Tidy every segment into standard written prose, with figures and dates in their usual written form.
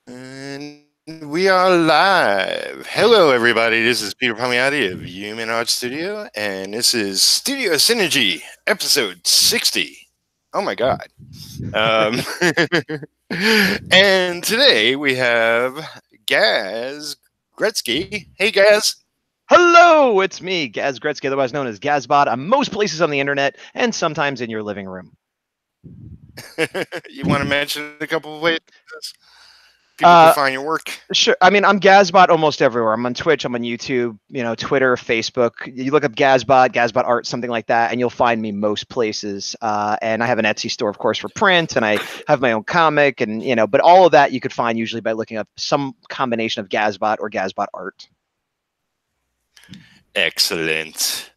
And we are live. Hello, everybody. This is Peter Palmiotti of Human Art Studio, and this is Studio Synergy, episode 60. Oh my God. And today we have Gaz Gretsky. Hey, Gaz. Hello, it's me, Gaz Gretsky, otherwise known as Gazbot, on most places on the internet and sometimes in your living room. You want to mention a couple of ways people can find your work? Sure. I mean, I'm Gazbot almost everywhere. I'm on Twitch, I'm on YouTube, Twitter, Facebook. You look up Gazbot Art, something like that, and you'll find me most places. And I have an Etsy store, of course, for print, and I have my own comic, and but all of that you could find usually by looking up some combination of Gazbot or Gazbot Art. Excellent.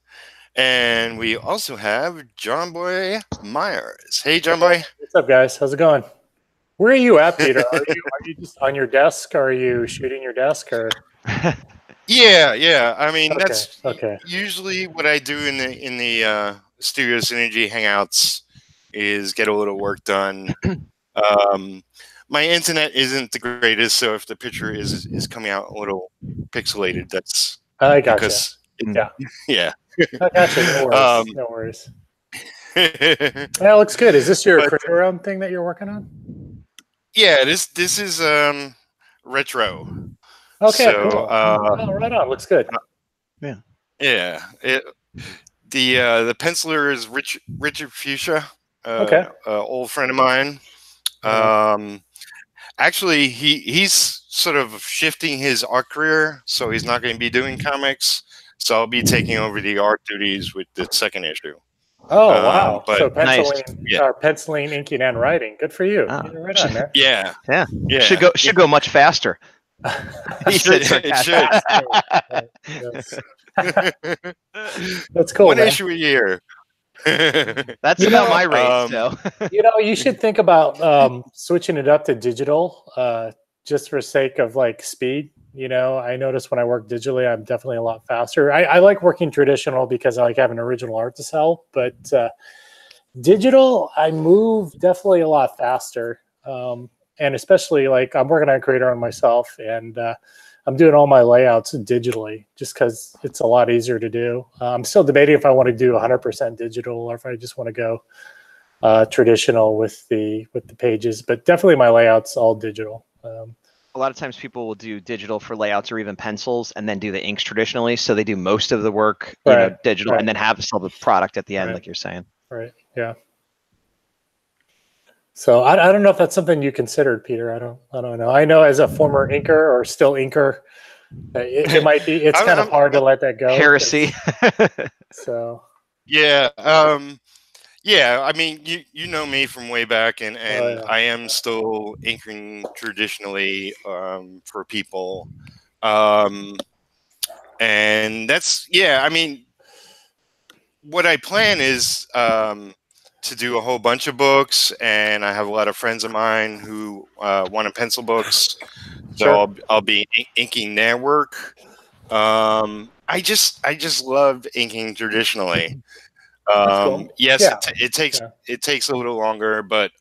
And we also have Jonboy Meyers. Hey, Jonboy. What's up, guys? How's it going? Where are you at, Peter? Are you just on your desk? Or are you shooting your desk? Or yeah. I mean, okay, that's okay. Usually what I do in the Studio Synergy Hangouts is get a little work done. My internet isn't the greatest, so if the picture is coming out a little pixelated, that's I gotcha. Because yeah. I gotcha. No worries. That looks good. Is this your creator realm thing that you're working on? Yeah, this is retro. Okay, so, cool. Right on. Looks good. Yeah. The penciler is Richard Fuchsia. Okay. Old friend of mine. Actually, he's sort of shifting his art career, so he's not going to be doing comics. So I'll be taking over the art duties with the second issue. Oh, wow. But so penciling, inking, and writing. Good for you. You're right on there. Yeah. Should go much faster. It should. That's cool. One issue a year. That's about my rate. So you should think about switching it up to digital, just for sake of like speed. I notice when I work digitally, I'm definitely a lot faster. I like working traditional because I like having original art to sell, but digital, I move definitely a lot faster. And especially like I'm working on Creator on myself, and I'm doing all my layouts digitally just because it's a lot easier to do. I'm still debating if I want to do 100% digital or if I just want to go traditional with the pages, but definitely my layouts all digital. A lot of times people will do digital for layouts or even pencils and then do the inks traditionally. So they do most of the work digital and then have to sell the product at the end, like you're saying. Right. Yeah. So I don't know if that's something you considered, Peter. I don't know. I know as a former inker or still inker, it might be. It's kind of hard to let that go. Heresy. So. Yeah. Yeah, I mean, you know me from way back, and I am still inking traditionally for people, and that's I mean, what I plan is to do a whole bunch of books, and I have a lot of friends of mine who want to pencil books, so I'll be inking their work. I just love inking traditionally. Cool. Yes, it takes a little longer, but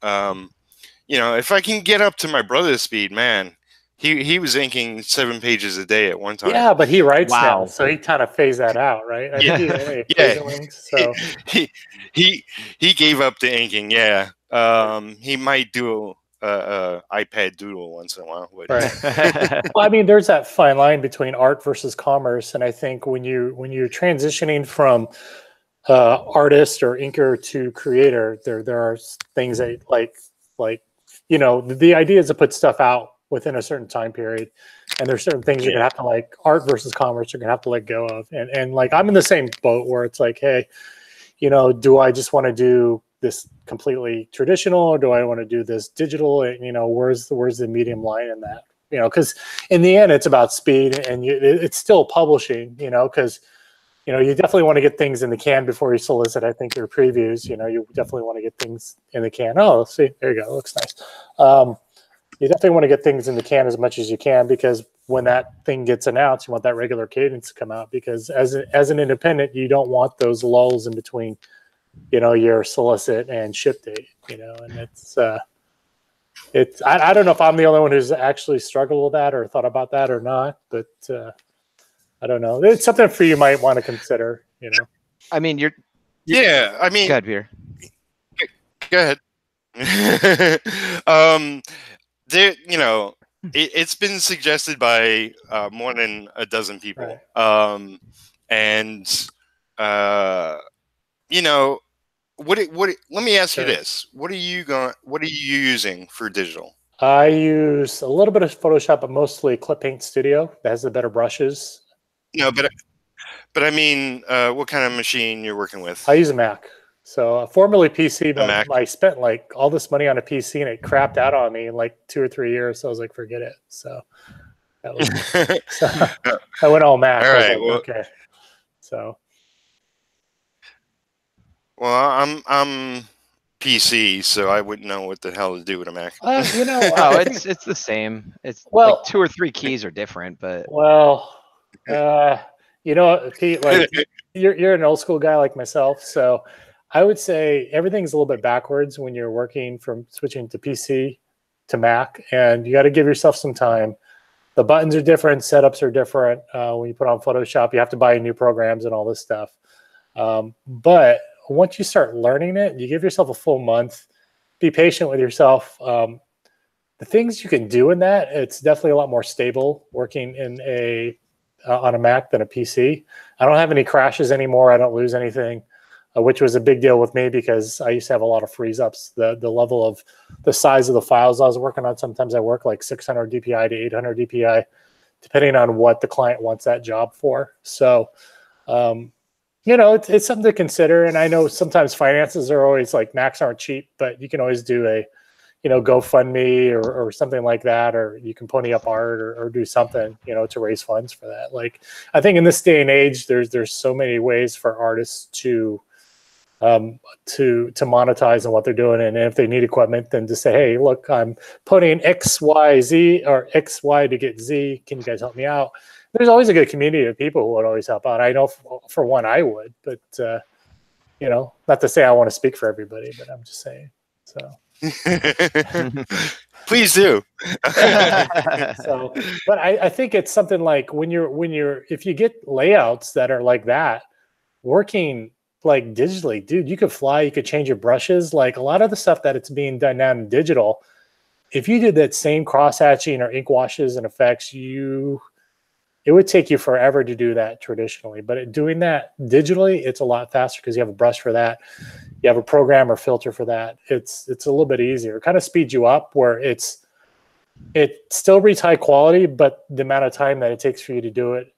if I can get up to my brother's speed, man, he was inking 7 pages a day at one time. Yeah, but he writes now, so he kind of phased that out, right? He gave up the inking. Yeah, he might do a iPad doodle once in a while. Right. Well, I mean, there's that fine line between art versus commerce, and I think when you're transitioning from artist or inker to creator, there are things that like the idea is to put stuff out within a certain time period, and there's certain things you're gonna have to like art versus commerce you're gonna have to let go of, and like I'm in the same boat where it's like, hey, do I just want to do this completely traditional or do I want to do this digital? Where's the medium line in that? Because in the end it's about speed, and it's still publishing, because you definitely want to get things in the can before you solicit, I think, your previews. You definitely want to get things in the can. Oh, see, there you go. It looks nice. You definitely want to get things in the can as much as you can, because when that thing gets announced, you want that regular cadence to come out, because as an independent, you don't want those lulls in between, your solicit and ship date, and it's I don't know if I'm the only one who's actually struggled with that or thought about that or not, but I don't know. It's something for you might want to consider, you know. I mean, yeah, I mean, go ahead, Peter. Go ahead. There, you know, it's been suggested by more than a dozen people. Right. And you know, let me ask you this. What are you using for digital? I use a little bit of Photoshop, but mostly Clip Paint Studio that has the better brushes. No, but I mean, what kind of machine you're working with? I use a Mac. So formerly PC, but Mac. I spent like all this money on a PC and it crapped out on me in like 2 or 3 years. So I was like, forget it. So that was so I went all Mac. All right. I was like, okay. So well, I'm PC, so I wouldn't know what the hell to do with a Mac. You know, it's the same. It's like 2 or 3 keys are different, but you know, Pete, like you're an old school guy like myself, so I would say everything's a little bit backwards when you're working from switching to PC to Mac, and you got to give yourself some time. The buttons are different, setups are different. When you put on Photoshop, you have to buy new programs and all this stuff. But once you start learning it, you give yourself a full month. Be patient with yourself. The things you can do in that, it's definitely a lot more stable working in on a Mac than a PC. I don't have any crashes anymore. I don't lose anything. Which was a big deal with me because I used to have a lot of freeze ups. The level of the size of the files I was working on, sometimes I work like 600 DPI to 800 DPI, depending on what the client wants that job for. So, you know, it's something to consider. And I know sometimes finances are always like Macs aren't cheap, but you can always do a, you know, GoFundMe or something like that, or you can pony up art or do something, you know, to raise funds for that. Like, I think in this day and age, there's so many ways for artists to monetize on what they're doing. And if they need equipment, then to say, hey, look, I'm putting X, Y, Z or X, Y to get Z. Can you guys help me out? There's always a good community of people who would always help out. I know for one, I would, but you know, not to say I want to speak for everybody, but I'm just saying. So please do. So, but I think it's something like if you get layouts that are like that, working like digitally, dude, you could fly, you could change your brushes. Like a lot of the stuff that it's being done now in digital, if you did that same cross hatching or ink washes and effects, it would take you forever to do that traditionally. But doing that digitally, it's a lot faster because you have a brush for that. You have a program or filter for that. It's a little bit easier. It kind of speeds you up where it still reads high quality, but the amount of time that it takes for you to do it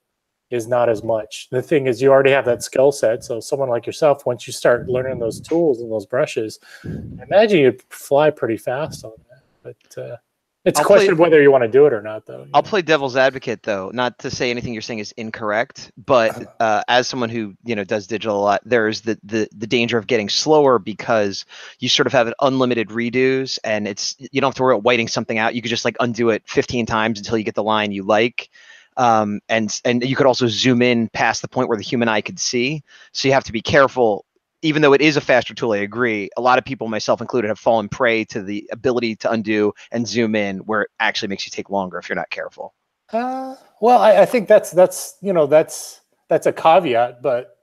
is not as much. The thing is, you already have that skill set. So someone like yourself, once you start learning those tools and those brushes, I imagine you'd fly pretty fast on that. But it's a question of whether you want to do it or not, though. I'll play devil's advocate, though, not to say anything you're saying is incorrect, but as someone who, you know, does digital a lot, there's the danger of getting slower because you sort of have an unlimited redos, and you don't have to worry about whiting something out. You could just like undo it 15 times until you get the line you like. And you could also zoom in past the point where the human eye could see. So you have to be careful. Even though it is a faster tool, I agree. A lot of people, myself included, have fallen prey to the ability to undo and zoom in, where it actually makes you take longer if you're not careful. Well, I think that's a caveat, but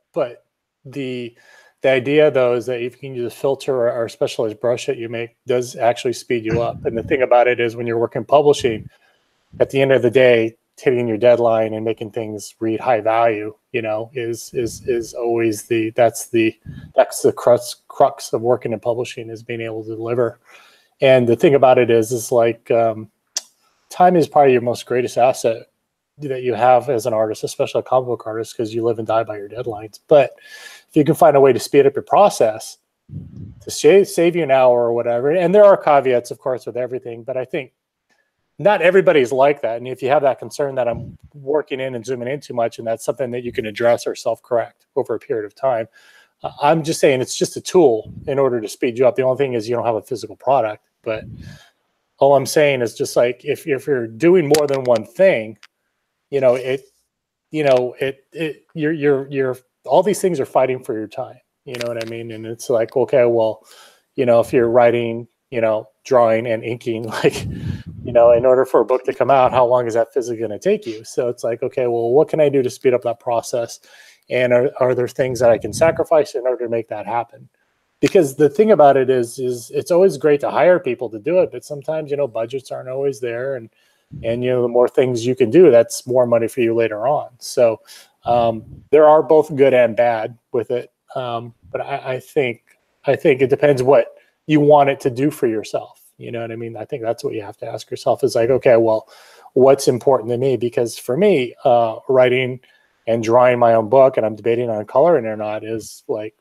the idea though is that if you can use a filter or a specialized brush that you make does actually speed you up. And the thing about it is when you're working publishing, at the end of the day, hitting your deadline and making things read high value, you know, is always that's the crux of working in publishing, is being able to deliver. And the thing about it is like time is probably your most greatest asset that you have as an artist, especially a comic book artist, because you live and die by your deadlines. But if you can find a way to speed up your process to save you an hour or whatever, and there are caveats, of course, with everything, but I think not everybody's like that. And if you have that concern that I'm working in and zooming in too much, and that's something that you can address or self-correct over a period of time, I'm just saying it's just a tool in order to speed you up. The only thing is you don't have a physical product. But all I'm saying is just like if you're doing more than one thing, you know, you're all these things are fighting for your time. You know what I mean? And it's like, okay, well, you know, if you're writing drawing and inking, like, in order for a book to come out, how long is that physically going to take you? So it's like, okay, well, what can I do to speed up that process? And are there things that I can sacrifice in order to make that happen? Because the thing about it is it's always great to hire people to do it, but sometimes, budgets aren't always there. And the more things you can do, that's more money for you later on. So there are both good and bad with it. But I think it depends what you want it to do for yourself. You know what I mean? I think that's what you have to ask yourself is like, okay, well, what's important to me? Because for me, writing and drawing my own book, and I'm debating on coloring or not, is like,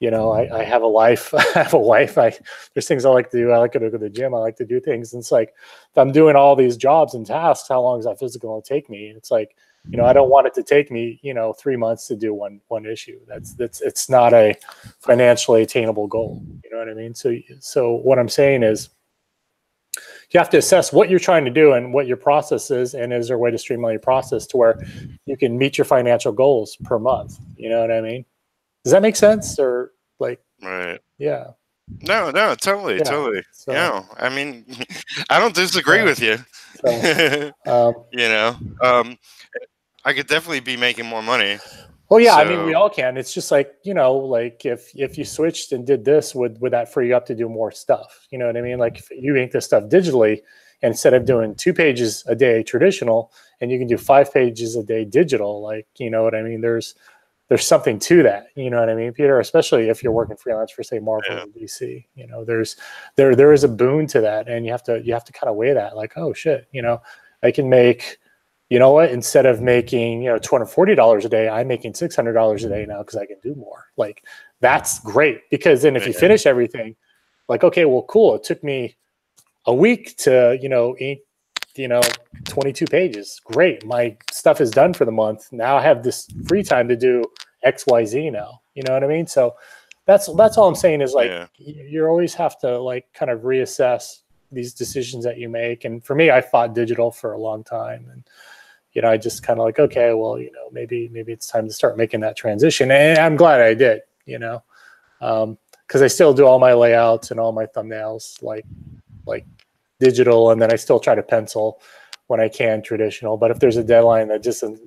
I have a life. I have a wife. There's things I like to do. I like to go to the gym. I like to do things. And it's like, if I'm doing all these jobs and tasks, how long is that physically going to take me? And it's like, I don't want it to take me, 3 months to do one issue. It's not a financially attainable goal. You know what I mean? So what I'm saying is, you have to assess what you're trying to do and what your process is, and is there a way to streamline your process to where you can meet your financial goals per month? You know what I mean? Does that make sense? Or like, right? Yeah. No, totally. So, yeah, I mean, I don't disagree with you. So, I could definitely be making more money. Well, yeah, so, I mean, we all can. It's just like, like if you switched and did this, would that free you up to do more stuff? You know what I mean? Like if you ink this stuff digitally, and instead of doing 2 pages a day traditional, and you can do 5 pages a day digital, like, you know what I mean? There's something to that. You know what I mean, Peter? Especially if you're working freelance for, say, Marvel or DC. There is a boon to that, and you have to kind of weigh that. Like, oh shit, I can make. You know what? Instead of making, $240 a day, I'm making $600 a day now because I can do more. Like, that's great, because then if you finish everything, like, okay, well, cool. It took me a week to, ink, 22 pages. Great. My stuff is done for the month. Now I have this free time to do X, Y, Z now. You know what I mean? So that's all I'm saying is like, you always have to like kind of reassess these decisions that you make. And for me, I fought digital for a long time, and I just kind of like, okay, well, maybe it's time to start making that transition. And I'm glad I did, because I still do all my layouts and all my thumbnails like digital, and then I still try to pencil when I can traditional. But if there's a deadline that just doesn't,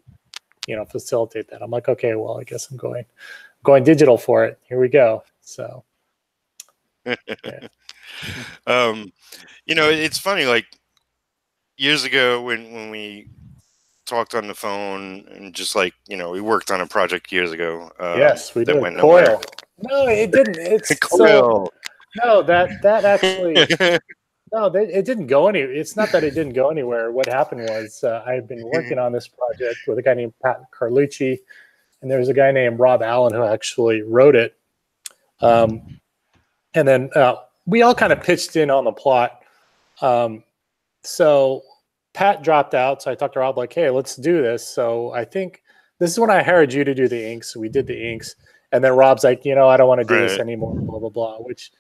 facilitate that, I'm like, okay, well, I guess I'm going digital for it. Here we go. So, yeah. It's funny, like years ago when we talked on the phone, and just like, we worked on a project years ago. Yes, we did. Coil. No, it didn't. It's Coil. No, that actually, no, it didn't go anywhere. It's not that it didn't go anywhere. What happened was I've been working on this project with a guy named Pat Carlucci, and there was a guy named Rob Allen who actually wrote it. And then we all kind of pitched in on the plot. So Pat dropped out, so I talked to Rob like, hey, let's do this. So I think this is when I hired you to do the inks. We did the inks. And then Rob's like, I don't want to do this anymore, blah, blah, blah, which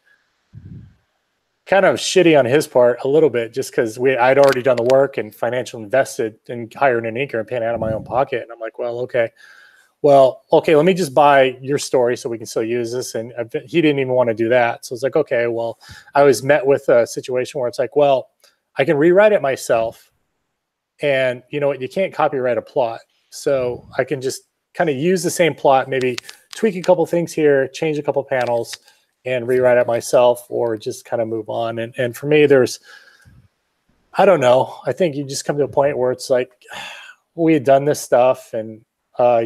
kind of shitty on his part a little bit, just because I'd already done the work and financial invested in hiring an inker and paying out of my own pocket. And I'm like, well, okay, let me just buy your story so we can still use this. And he didn't even want to do that. So it's like, okay, well, I was met with a situation where it's like, well, I can rewrite it myself. And you know what? You can't copyright a plot. So I can just kind of use the same plot, maybe tweak a couple things here, change a couple panels, and rewrite it myself, or just kind of move on. And for me, I don't know. I think you just come to a point where it's like, we had done this stuff, and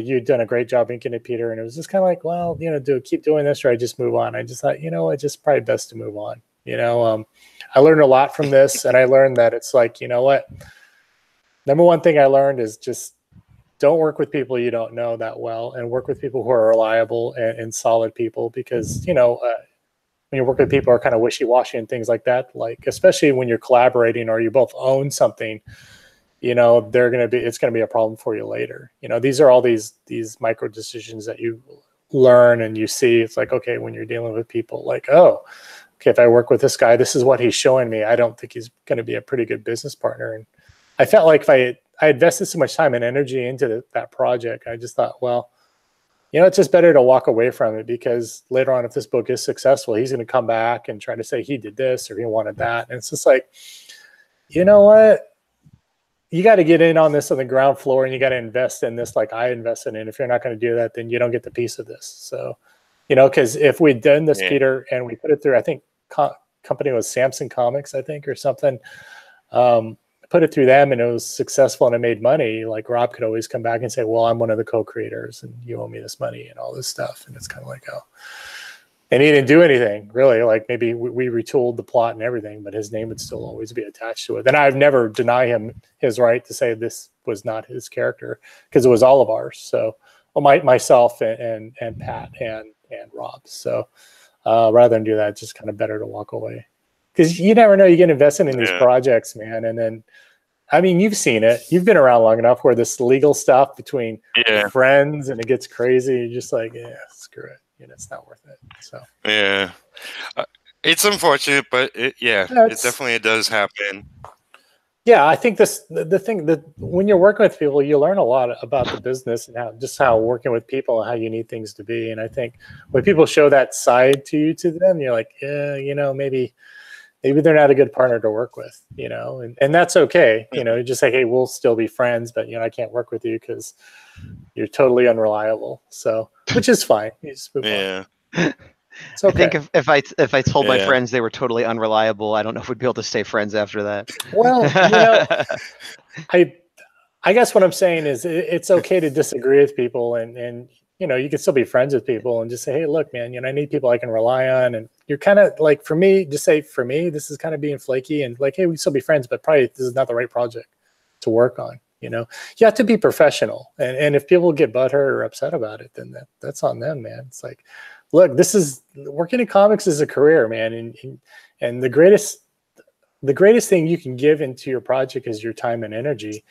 you'd done a great job inking it, Peter. And it was just kind of like, well, keep doing this, or I just move on. I just thought, it's just probably best to move on. I learned a lot from this, and I learned that it's like, what? Number one thing I learned is just don't work with people you don't know that well, and work with people who are reliable and solid people, because, when you work with people who are kind of wishy-washy and things like that, like, especially when you're collaborating or you both own something, it's going to be a problem for you later. These are all these micro decisions that you learn and you see. It's like, okay, when you're dealing with people, like, oh, okay, if I work with this guy, this is what he's showing me. I don't think he's going to be a pretty good business partner. And I felt like if I invested so much time and energy into that project, I just thought, well, you know, it's just better to walk away from it, because later on, if this book is successful, he's going to come back and try to say he did this or he wanted that. And it's just like, you know what? You got to get in on this on the ground floor, and you got to invest in this like I invested in. If you're not going to do that, then you don't get the piece of this. So, you know, because if we'd done this, Peter, and we put it through, I think company was Samson Comics, I think, or something. Put it through them and it was successful and it made money. Like Rob could always come back and say, well, I'm one of the co-creators and you owe me this money and all this stuff. And it's kind of like, oh, and he didn't do anything really. Like maybe we retooled the plot and everything, but his name would still always be attached to it. And I've never denied him his right to say this was not his character, because it was all of ours. So, well, myself and Pat and Rob. So rather than do that, it's just kind of better to walk away, because you never know. You get invested in these projects, man. And then, I mean, you've seen it. You've been around long enough where this legal stuff between friends and it gets crazy. You're just like, yeah, screw it. You know, it's not worth it. So yeah, it's unfortunate, but it definitely does happen. Yeah, I think the thing that when you're working with people, you learn a lot about the business and how working with people and how you need things to be. And I think when people show that side to them, you're like, yeah, you know, maybe they're not a good partner to work with, you know, and that's okay. You know, just say, hey, we'll still be friends, but you know, I can't work with you because you're totally unreliable. So, which is fine. You just move on. It's okay. I think if I told my friends they were totally unreliable, I don't know if we'd be able to stay friends after that. Well, you know, I guess what I'm saying is it's okay to disagree with people, and you know, you can still be friends with people and just say, hey, look, man, you know, I need people I can rely on. And you're kind of like, for me, just say, for me, this is kind of being flaky and like, hey, we can still be friends, but probably this is not the right project to work on. You know, you have to be professional. And if people get butthurt or upset about it, then that's on them, man. It's like, look, this is working in comics is a career, man. And the greatest thing you can give into your project is your time and energy.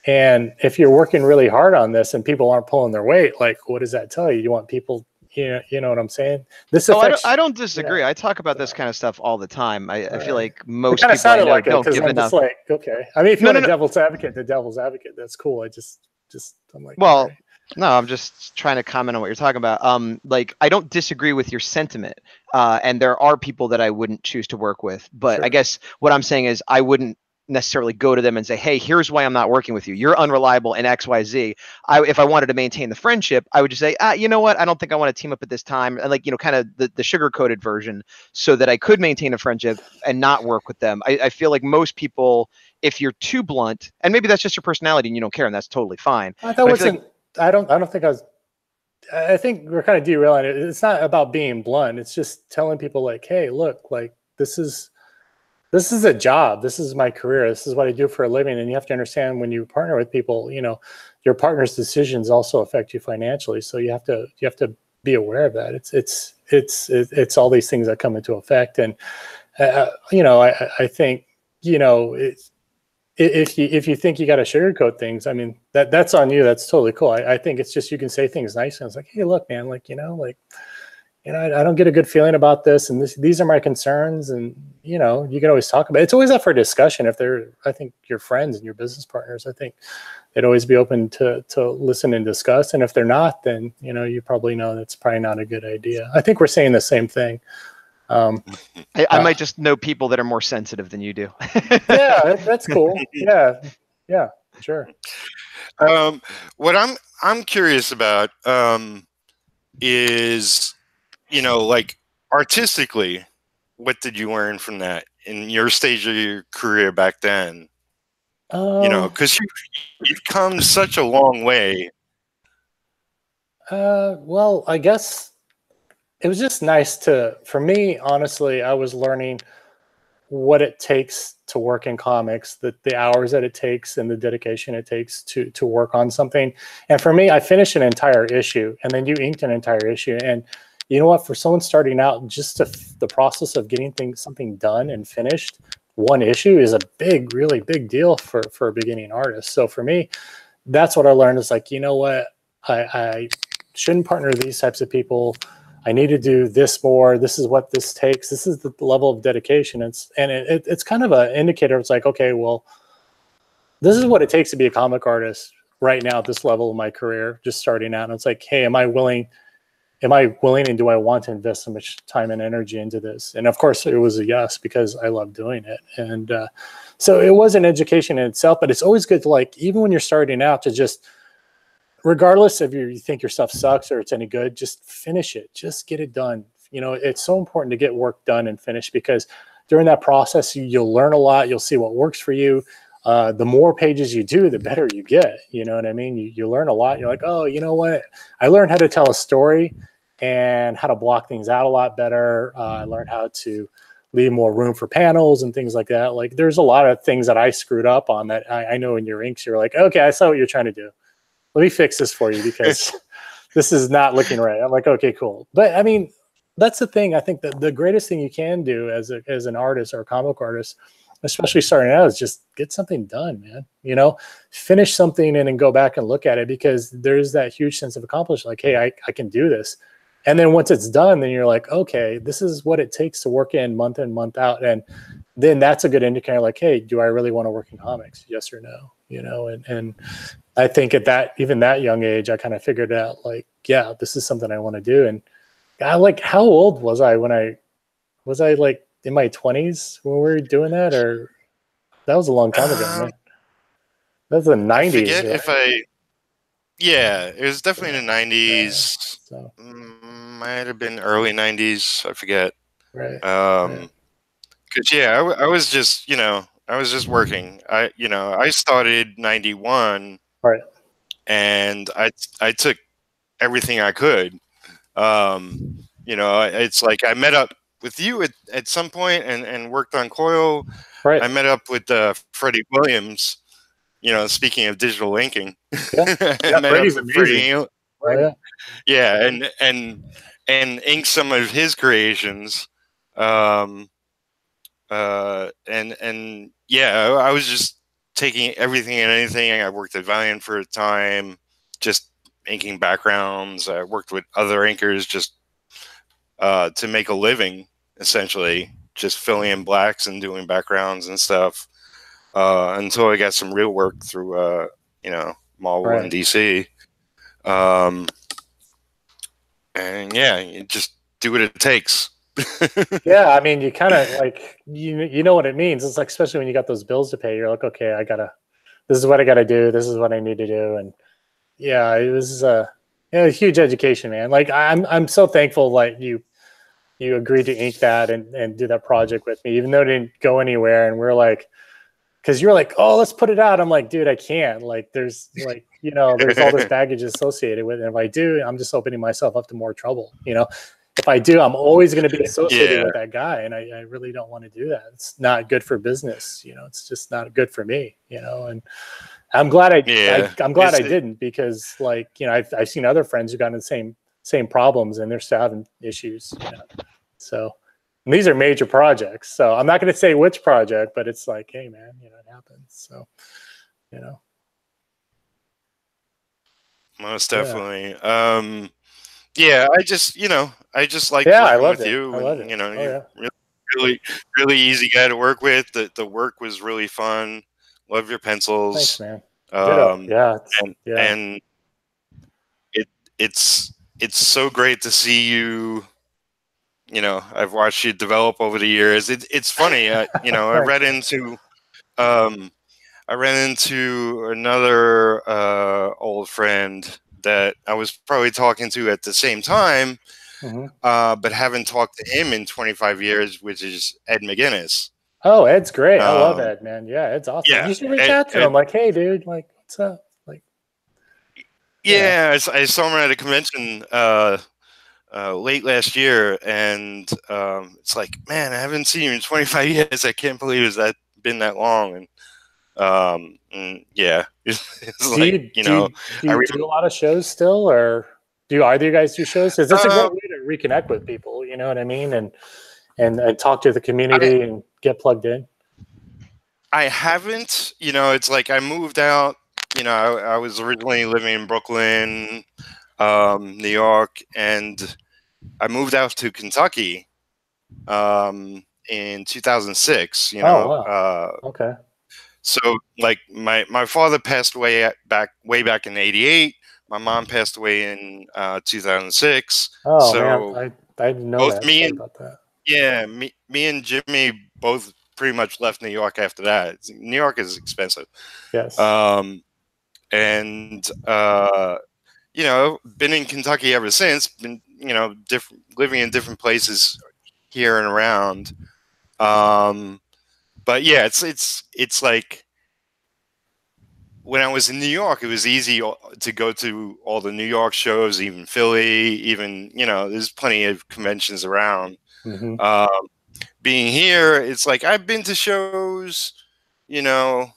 And if you're working really hard on this and people aren't pulling their weight, like, what does that tell you? You want people, you know what I'm saying? I don't disagree. I talk about this kind of stuff all the time. I feel like most people I know don't give enough. Like, okay. I mean, if you want a devil's advocate, that's cool. I'm like, well, okay. No, I'm just trying to comment on what you're talking about. Like, I don't disagree with your sentiment. And there are people that I wouldn't choose to work with. But I guess what I'm saying is I wouldn't necessarily go to them and say, hey, here's why I'm not working with you. You're unreliable in XYZ. If I wanted to maintain the friendship, I would just say, you know what? I don't think I want to team up at this time. And like, you know, kind of the sugar-coated version so that I could maintain a friendship and not work with them. I feel like most people, if you're too blunt, and maybe that's just your personality and you don't care, and that's totally fine. I think we're kind of derailing it. It's not about being blunt. It's just telling people like, hey, look, like this is a job. This is my career. This is what I do for a living. And you have to understand when you partner with people, you know, your partner's decisions also affect you financially. So you have to be aware of that. It's all these things that come into effect. And, you know, I think, you know, if you think you got to sugarcoat things, I mean, that's on you. That's totally cool. I think it's just, you can say things nice. And it's like, hey, look, man, like, you know, I don't get a good feeling about this, and these are my concerns, and you know, you can always talk about it. It's always up for discussion. If I think your friends and your business partners, I think they'd always be open to listen and discuss. And if they're not, then you know, you probably know that's probably not a good idea. I think we're saying the same thing. I might just know people that are more sensitive than you do. Yeah, that's cool. Yeah, sure. What I'm curious about is, you know, like artistically, what did you learn from that in your stage of your career back then? You know, because you've come such a long way. Well, I guess it was just nice for me, honestly, I was learning what it takes to work in comics, the hours that it takes and the dedication it takes to work on something. And for me, I finished an entire issue, and then you inked an entire issue. And you know what, for someone starting out, just the process of getting something done and finished, one issue is a really big deal for a beginning artist. So for me, that's what I learned is like, you know what, I shouldn't partner with these types of people. I need to do this more. This is what this takes. This is the level of dedication. It's kind of an indicator. It's like, okay, well, this is what it takes to be a comic artist right now at this level of my career, just starting out. And it's like, hey, am I willing and do I want to invest so much time and energy into this? And of course it was a yes, because I love doing it. And so it was an education in itself, but it's always good to, like, even when you're starting out, to just, regardless if you think your stuff sucks or it's any good, just finish it, just get it done. You know, it's so important to get work done and finished, because during that process, you'll learn a lot. You'll see what works for you. The more pages you do, the better you get. You know what I mean? You learn a lot. You're like, oh, you know what? I learned how to tell a story and how to block things out a lot better. I learned how to leave more room for panels and things like that. Like, there's a lot of things that I screwed up on that I know in your inks, you're like, okay, I saw what you're trying to do. Let me fix this for you, because this is not looking right. I'm like, okay, cool. But I mean, that's the thing. I think that the greatest thing you can do as an artist or a comic artist, especially starting out, is just get something done, man. You know, finish something and then go back and look at it, because there's that huge sense of accomplishment. Like, hey, I can do this. And then once it's done, then you're like, okay, this is what it takes to work in month out. And then that's a good indicator, like, hey, do I really want to work in comics? Yes or no? You know, and I think at even that young age, I kind of figured out, like, yeah, this is something I want to do. And I, like, how old was I when I like in my 20s when we were doing that? Or that was a long time ago, man. That was the 90s. I forget right? Yeah, it was definitely in the 90s. So. Might have been early 90s. I forget. Right. Because I was just, I was just working. I started 91. Right. And I took everything I could. It's like I met up with you at some point and worked on Coil. Right. I met up with Freddie Williams. Speaking of digital inking, yeah, Freddie's amazing. And ink some of his creations. I was just taking everything and anything. I worked at Valiant for a time, just inking backgrounds. I worked with other inkers just to make a living, essentially, just filling in blacks and doing backgrounds and stuff. Until I got some real work through, Marvel and DC. You just do what it takes. Yeah, I mean, you kind of like, you know what it means. It's like, especially when you got those bills to pay, you're like, okay, this is what I gotta do. This is what I need to do. And yeah, it was a huge education, man. Like, I'm so thankful, like, you agreed to ink that and do that project with me, even though it didn't go anywhere. And we're like, because you're like, oh, let's put it out. I'm like, dude, I can't. Like, there's like, there's all this baggage associated with it. And if I do, I'm just opening myself up to more trouble. If I do, I'm always going to be associated with that guy. And I really don't want to do that. It's not good for business. It's just not good for me, and I'm glad I didn't, because, like, I've seen other friends who got in the same problems, and they're still having issues, So, and these are major projects. So I'm not going to say which project, but it's like, hey, man, it happens. So, Most definitely. I just like working with you. I love it. You're really, really easy guy to work with. The work was really fun. Love your pencils. Thanks, man. And it's so great to see you. I've watched you develop over the years. It's funny. I ran into another old friend that I was probably talking to at the same time, but haven't talked to him in 25 years, which is Ed McGinnis. Oh, Ed's great. I love Ed, man. Yeah, Ed's awesome. Yeah, you should reach out to him. Like, hey, dude, like, what's up? Like, I saw him at a convention late last year, and it's like, man, I haven't seen you in 25 years. I can't believe it's been that long. And it's do you do a lot of shows still, or do either you guys do shows? Because it's a great way to reconnect with people, you know what I mean, and talk to the community and get plugged in. I haven't, it's like I moved out. I was originally living in Brooklyn, New York, and I moved out to Kentucky in 2006. Okay. So like my father passed away way back in '88. My mom passed away in 2006. Oh so man, I didn't know both that. me Sorry and about that. yeah, me and Jimmy both pretty much left New York after that. New York is expensive. Yes. And you know, been in Kentucky ever since. Been, you know, living in different places here and around. But yeah, it's like when I was in New York, it was easy to go to all the New York shows, even Philly, even, you know, there's plenty of conventions around. Being here, it's like I've been to shows, you know,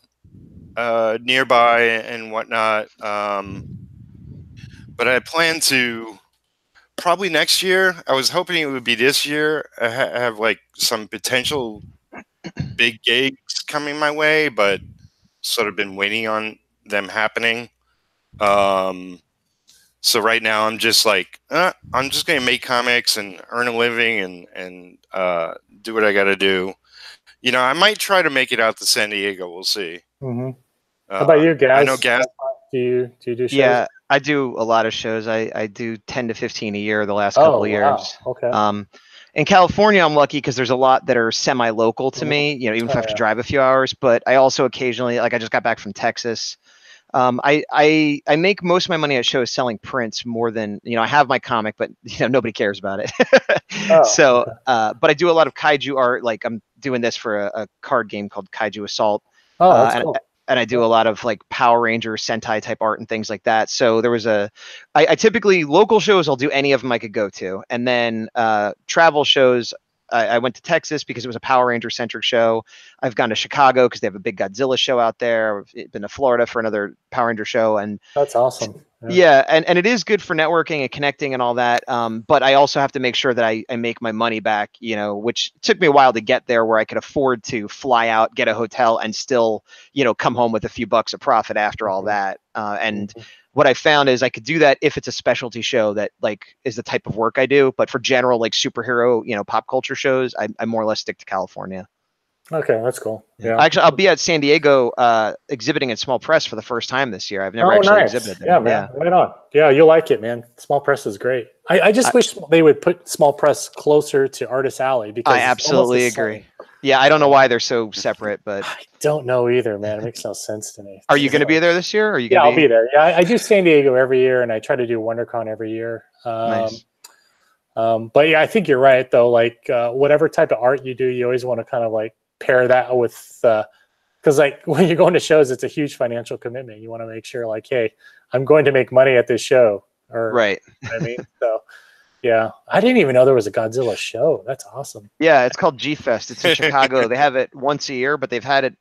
nearby and whatnot. But I plan to probably next year. I was hoping it would be this year. I have like some potential big gigs coming my way, but sort of been waiting on them happening. So right now I'm just like, I'm just going to make comics and earn a living and do what I got to do. You know, I might try to make it out to San Diego. We'll see. How about you, Gaz? I know Gaz. Do you do shows? Yeah, I do a lot of shows. I do 10 to 15 a year the last couple of years. Okay. In California, I'm lucky because there's a lot that are semi-local to me, you know, even if I have to drive a few hours. But I also occasionally, like I just got back from Texas. I make most of my money at shows selling prints more than, you know, I have my comic, but you know, nobody cares about it. But I do a lot of kaiju art. Like I'm doing this for a card game called Kaiju Assault. That's cool. And I do a lot of like Power Ranger, Sentai type art and things like that. So there was I typically, local shows, I'll do any of them I could go to. And then travel shows, I went to Texas because it was a Power Ranger centric show. I've gone to Chicago because they have a big Godzilla show out there. I've been to Florida for another Power Ranger show. And that's awesome. Yeah, and it is good for networking and connecting and all that. But I also have to make sure that I make my money back, you know, which took me a while to get there where I could afford to fly out, get a hotel, and still, you know, come home with a few bucks of profit after all that. What I found is I could do that if it's a specialty show that like is the type of work I do. But for general like superhero, you know, pop culture shows, I more or less stick to California. Okay, that's cool. Yeah. Actually, I'll be at San Diego exhibiting at Small Press for the first time this year. I've never actually exhibited there. Yeah, man. Yeah. Right on. Yeah, you'll like it, man. Small Press is great. I just wish they would put Small Press closer to Artist Alley because I absolutely agree. Yeah, I don't know why they're so separate, but I don't know either, man. It makes no sense to me. Are you going to be there this year? Or are you? I'll be there. Yeah, I do San Diego every year, and I try to do WonderCon every year. Nice. But yeah, I think you're right though. Like whatever type of art you do, you always want to kind of like pair that with because like when you're going to shows, it's a huge financial commitment. You want to make sure like, hey, I'm going to make money at this show, or right. You know what I mean, so yeah, I didn't even know there was a Godzilla show. That's awesome. Yeah, it's called G-Fest. It's in Chicago. They have it once a year, but they've had it.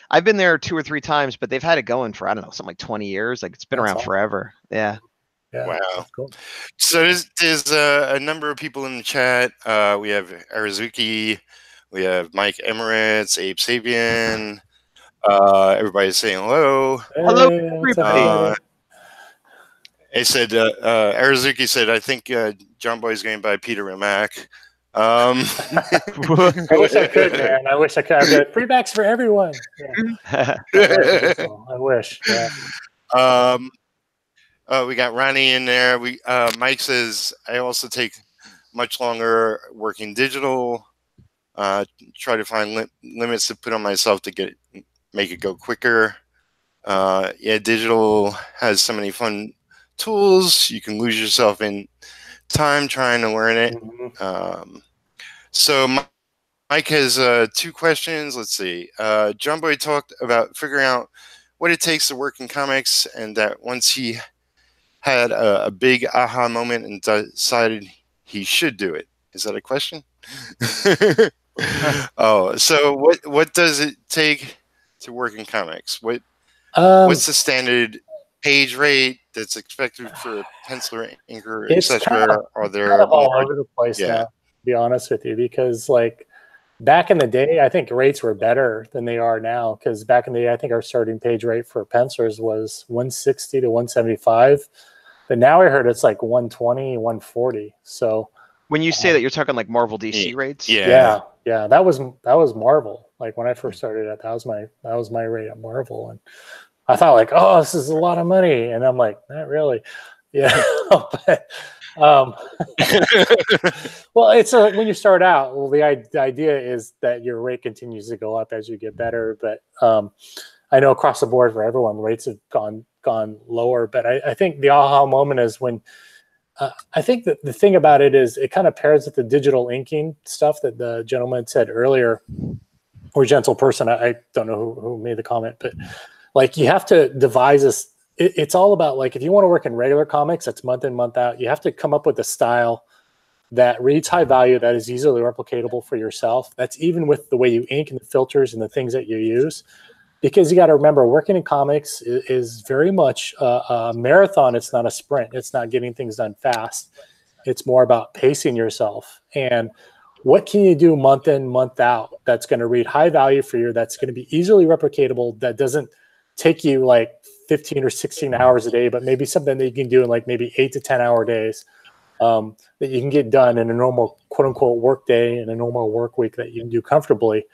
I've been there 2 or 3 times, but they've had it going for, I don't know, something like 20 years. Like it's been around forever. Yeah. Wow. Cool. So there's a number of people in the chat. We have Arazuki, we have Mike Emirates, Abe Sabian. Everybody's saying hello. Hello, everybody. They said Arazuki said, I think Jonboy's going to buy Peter Mac. I wish I could, man. I wish I could. I've got free backs for everyone. Yeah. I wish. Yeah. We got Ronnie in there. Mike says, I also take much longer working digital. Try to find limits to put on myself to make it go quicker. Yeah, digital has so many fun tools. You can lose yourself in time trying to learn it. So Mike has 2 questions. Let's see. Jonboy talked about figuring out what it takes to work in comics, and that once he had a big aha moment and decided he should do it. Is that a question? Oh, so what does it take to work in comics? What's the standard page rate that's expected for a penciler, inker, etc.? Are there all over the place now, to be honest with you, because like back in the day, I think rates were better than they are now. Because back in the day, I think our starting page rate for pencilers was 160 to 175, but now I heard it's like 120, 140. So when you say that, you're talking like Marvel DC rates? Yeah, that was Marvel. Like when I first started that was my rate at Marvel, and I thought like, oh, this is a lot of money, and I'm like, not really, yeah. But, well, it's when you start out. Well, the idea is that your rate continues to go up as you get better. But I know across the board for everyone, rates have gone lower. But I think the aha moment is when I think that the thing about it is it kind of pairs with the digital inking stuff that the gentleman said earlier, or gentle person. I don't know who made the comment, but like you have to devise this. It's all about like if you want to work in regular comics, that's month in, month out. You have to come up with a style that reads high value, that is easily replicatable for yourself. That's even with the way you ink and the filters and the things that you use. Because you got to remember, working in comics is very much a marathon. It's not a sprint. It's not getting things done fast. It's more about pacing yourself. And what can you do month in, month out that's going to read high value for you, that's going to be easily replicatable, that doesn't take you like 15 or 16 hours a day, but maybe something that you can do in like maybe 8 to 10 hour days that you can get done in a normal quote unquote work day and a normal work week that you can do comfortably.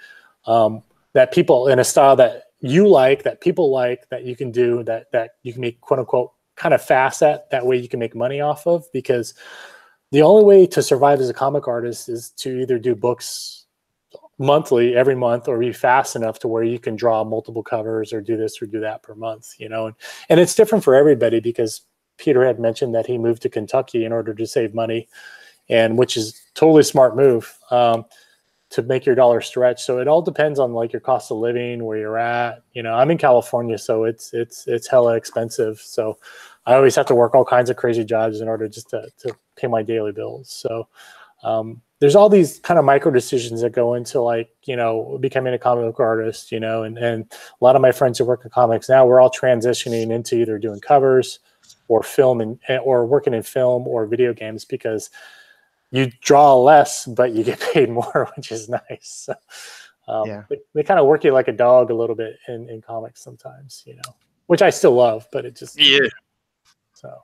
That people in a style that you like, that people like, that you can do, that you can make quote unquote kind of fast at, that way you can make money off of. Because the only way to survive as a comic artist is to either do books monthly every month, or be fast enough to where you can draw multiple covers or do this or do that per month, you know. And it's different for everybody, because Peter had mentioned that he moved to Kentucky in order to save money, and which is totally smart move to make your dollar stretch. So it all depends on like your cost of living, where you're at. You know, I'm in California, so it's hella expensive. So I always have to work all kinds of crazy jobs in order just to pay my daily bills. So there's all these kind of micro decisions that go into like, you know, becoming a comic book artist, you know, and a lot of my friends who work in comics now, we're all transitioning into either doing covers or film or working in film or video games, because you draw less, but you get paid more, which is nice. So, they kind of work you like a dog a little bit in comics sometimes, you know, which I still love, but it just, so.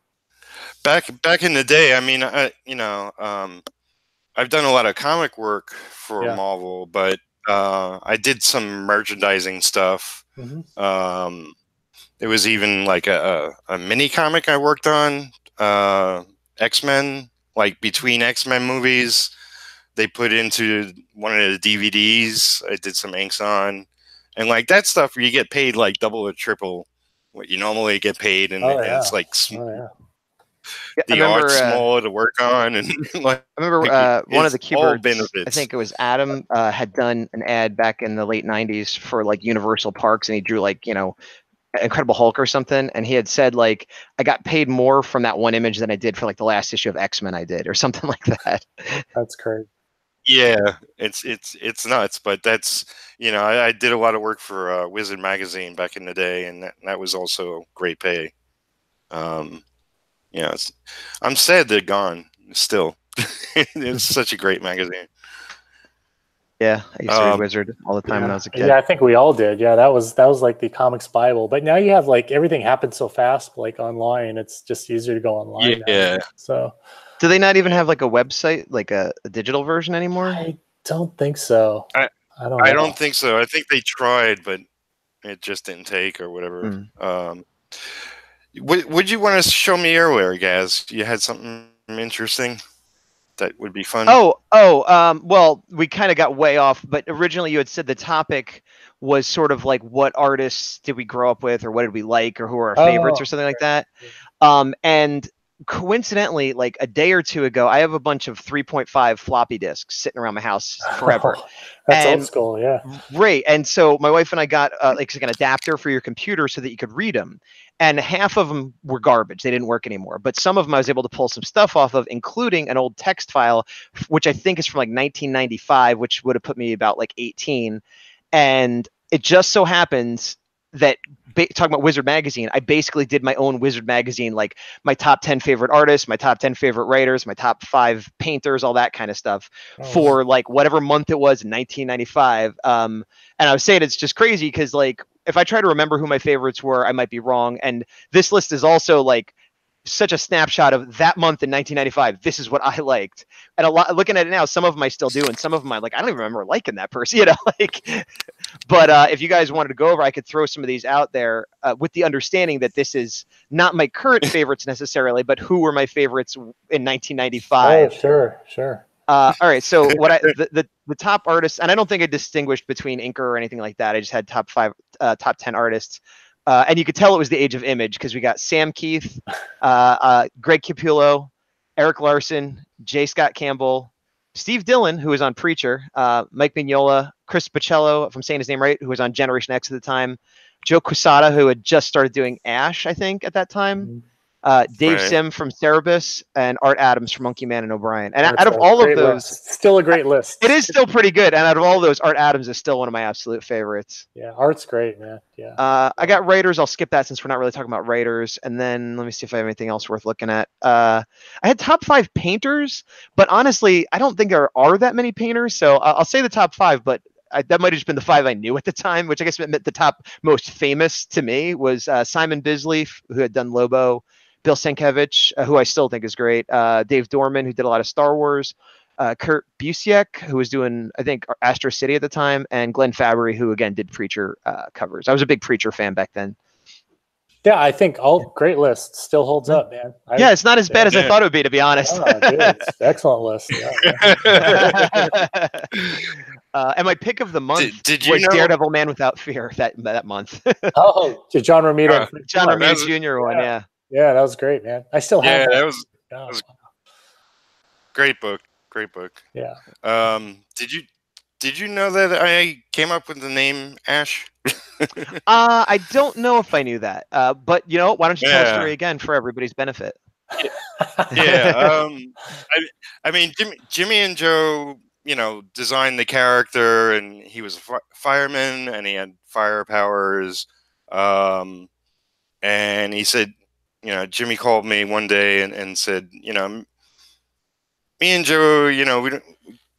Back in the day, I mean, I've done a lot of comic work for Marvel, but I did some merchandising stuff. Mm-hmm. There was even like a mini comic I worked on, X-Men, like between X-Men movies. They put into one of the DVDs. I did some inks on, and like that stuff where you get paid like double or triple what you normally get paid, and it's like the art's smaller to work on, and like I remember one of the keyboards, I think it was Adam, had done an ad back in the late 90s for like Universal Parks, and he drew like, you know, Incredible Hulk or something, and he had said like, I got paid more from that one image than I did for like the last issue of X-Men I did, or something like that. That's crazy. Yeah, it's nuts, but that's, you know, I did a lot of work for Wizard magazine back in the day, and that was also great pay. Yeah, I'm sad they're gone still. It's such a great magazine. Yeah, I used to read Wizard all the time when I was a kid. Yeah, I think we all did. Yeah, that was like the comics Bible. But now you have like everything happens so fast, like online. It's just easier to go online. Yeah. Now. So, do they not even have like a website, like a digital version anymore? I don't think so. I don't think so. I think they tried, but it just didn't take or whatever. Would you want to show me earlier, Gaz? You had something interesting that would be fun. Well, we kind of got way off, but originally you had said the topic was sort of like what artists did we grow up with, or what did we like, or who are our favorites, or something like that. And coincidentally, like a day or two ago, I have a bunch of 3.5 floppy disks sitting around my house forever. That's old school, yeah. Right. And so my wife and I got like an adapter for your computer so that you could read them. And half of them were garbage. They didn't work anymore. But some of them I was able to pull some stuff off of, including an old text file, which I think is from like 1995, which would have put me about like 18. And it just so happens that talking about Wizard magazine, I basically did my own Wizard magazine, like my top 10 favorite artists, my top 10 favorite writers, my top 5 painters, all that kind of stuff for like whatever month it was in 1995. And I was saying it's just crazy because like if I try to remember who my favorites were, I might be wrong. And this list is also like such a snapshot of that month in 1995. This is what I liked. And a lot, looking at it now, some of them I still do, and some of them I'm like, I don't even remember liking that person, like. But if you guys wanted to go over, I could throw some of these out there with the understanding that this is not my current favorites necessarily, but who were my favorites in 1995. Oh, sure. All right, so what the top artists, and I don't think I distinguished between inker or anything like that. I just had top 10 artists. And you could tell it was the age of image because we got Sam Keith, Greg Capullo, Eric Larson, J. Scott Campbell, Steve Dillon, who was on Preacher, Mike Mignola, Chris Pacello, if I'm saying his name right, who was on Generation X at the time, Joe Quesada, who had just started doing Ash, I think, at that time, Dave Sim from Cerebus, and Art Adams from Monkey Man and O'Brien. And out of all of those, still a great list. It is still pretty good. And out of all those, Art Adams is still one of my absolute favorites. Yeah, Art's great, man. Yeah. I got writers. I'll skip that since we're not really talking about writers. And then let me see if I have anything else worth looking at. I had top 5 painters, but honestly, I don't think there are that many painters. So I'll say the top 5, but that might have just been the 5 I knew at the time, which I guess meant the top most famous to me was Simon Bisley, who had done Lobo, Bill Sienkiewicz, who I still think is great, Dave Dorman, who did a lot of Star Wars, Kurt Busiek, who was doing, I think, Astro City at the time, and Glenn Fabry, who, again, did Preacher covers. I was a big Preacher fan back then. Yeah, I think all great list still holds up, man. Yeah, it's not as bad as I thought it would be, to be honest. Oh, dude, it's excellent list. Yeah. And my pick of the month was Daredevil Man Without Fear that month. Oh, to John Romita. John Romita Jr. one, yeah. Yeah, that was great, man. I still have that was great book. Great book. Yeah. Did you know that I came up with the name Ash? I don't know if I knew that. But why don't you tell the story again for everybody's benefit? Yeah. I mean, Jimmy and Joe, designed the character, and he was a fireman, and he had fire powers. And he said, Jimmy called me one day and said, me and Joe, we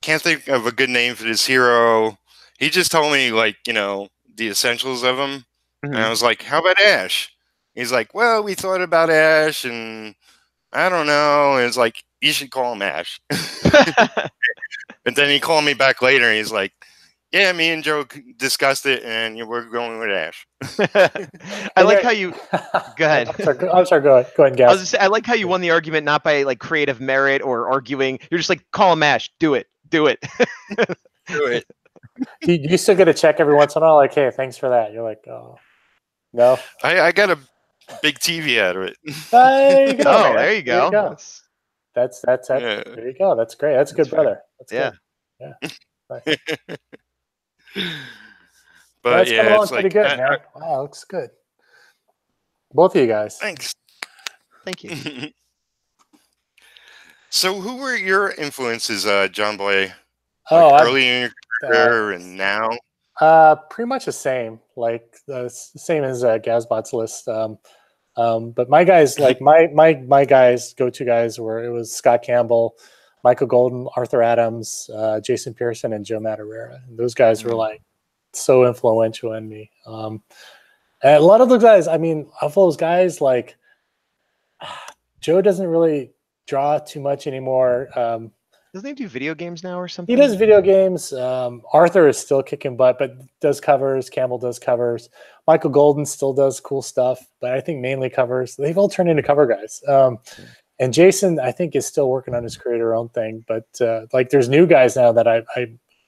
can't think of a good name for this hero. He just told me, the essentials of him. Mm-hmm. And I was like, how about Ash? He's like, well, we thought about Ash, and I don't know. And it's like, you should call him Ash. And then he called me back later, and he's like, yeah, me and Joe discussed it, and we're going with Ash. I like how you. Go ahead. I'm sorry. Go ahead, Gaz. I was just saying, I like how you won the argument not by creative merit or arguing. You're just like, call him Ash. Do it. Do it. Do it. You still get a check every once in a while. Like, hey, thanks for that. You're like, oh, no. I got a big TV out of it. There you go. Oh, there you go. That's yeah. There you go. That's great. That's a good brother. That's good. Yeah. But yeah, it's pretty good, man. Wow, looks good. Both of you guys. Thanks. Thank you. So, who were your influences, Jonboy? Early in your career and now? Pretty much the same. The same as Gazbot's list. But my guys, my guys, go-to guys it was Scott Campbell, Michael Golden, Arthur Adams, Jason Pearson, and Joe Madureira. And those guys were so influential in me. And a lot of those guys, of those guys, Joe doesn't really draw too much anymore. Doesn't he do video games now or something? He does video games. Arthur is still kicking butt, but does covers. Campbell does covers. Michael Golden still does cool stuff, but I think mainly covers. They've all turned into cover guys. And Jason, I think, is still working on his creator own thing. But there's new guys now that I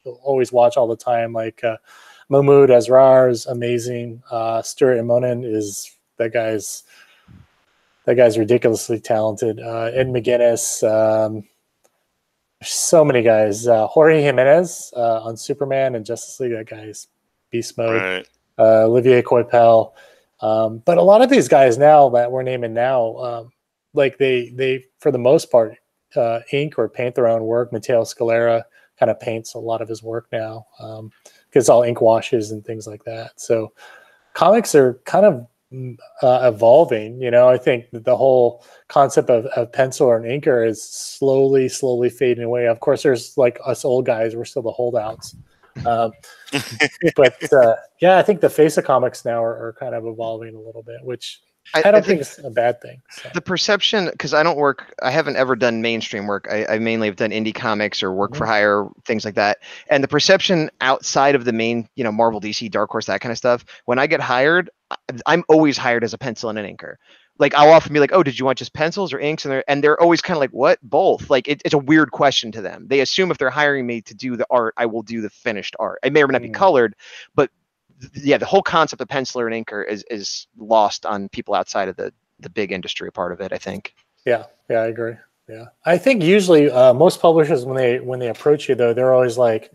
always watch all the time. Mahmoud Asrar is amazing. Stuart Immonen is that guy's ridiculously talented. Ed McGuinness. So many guys. Jorge Jimenez on Superman and Justice League. That guy's beast mode. Right. Olivier Coipel. But a lot of these guys now that we're naming now, they for the most part ink or paint their own work. Matteo Scalera kind of paints a lot of his work now because it's all ink washes and things like that. So comics are kind of evolving. I think that the whole concept of pencil or an inker is slowly fading away. Of course, there's us old guys, we're still the holdouts. But I think the face of comics now are kind of evolving a little bit, which I don't think it's a bad thing. So. The perception, because I haven't ever done mainstream work. I mainly have done indie comics or work for hire, things like that. And the perception outside of the main, Marvel, DC, Dark Horse, that kind of stuff, when I get hired, I'm always hired as a pencil and an inker. Like, I'll often be like, oh, did you want just pencils or inks? And they're always kind of like, what? Both. Like, it's a weird question to them. They assume if they're hiring me to do the art, I will do the finished art. It may or may not be colored, but yeah, the whole concept of penciler and inker is lost on people outside of the big industry part of it, I think. Yeah, I agree. Yeah, I think usually most publishers when they approach you though, they're always like,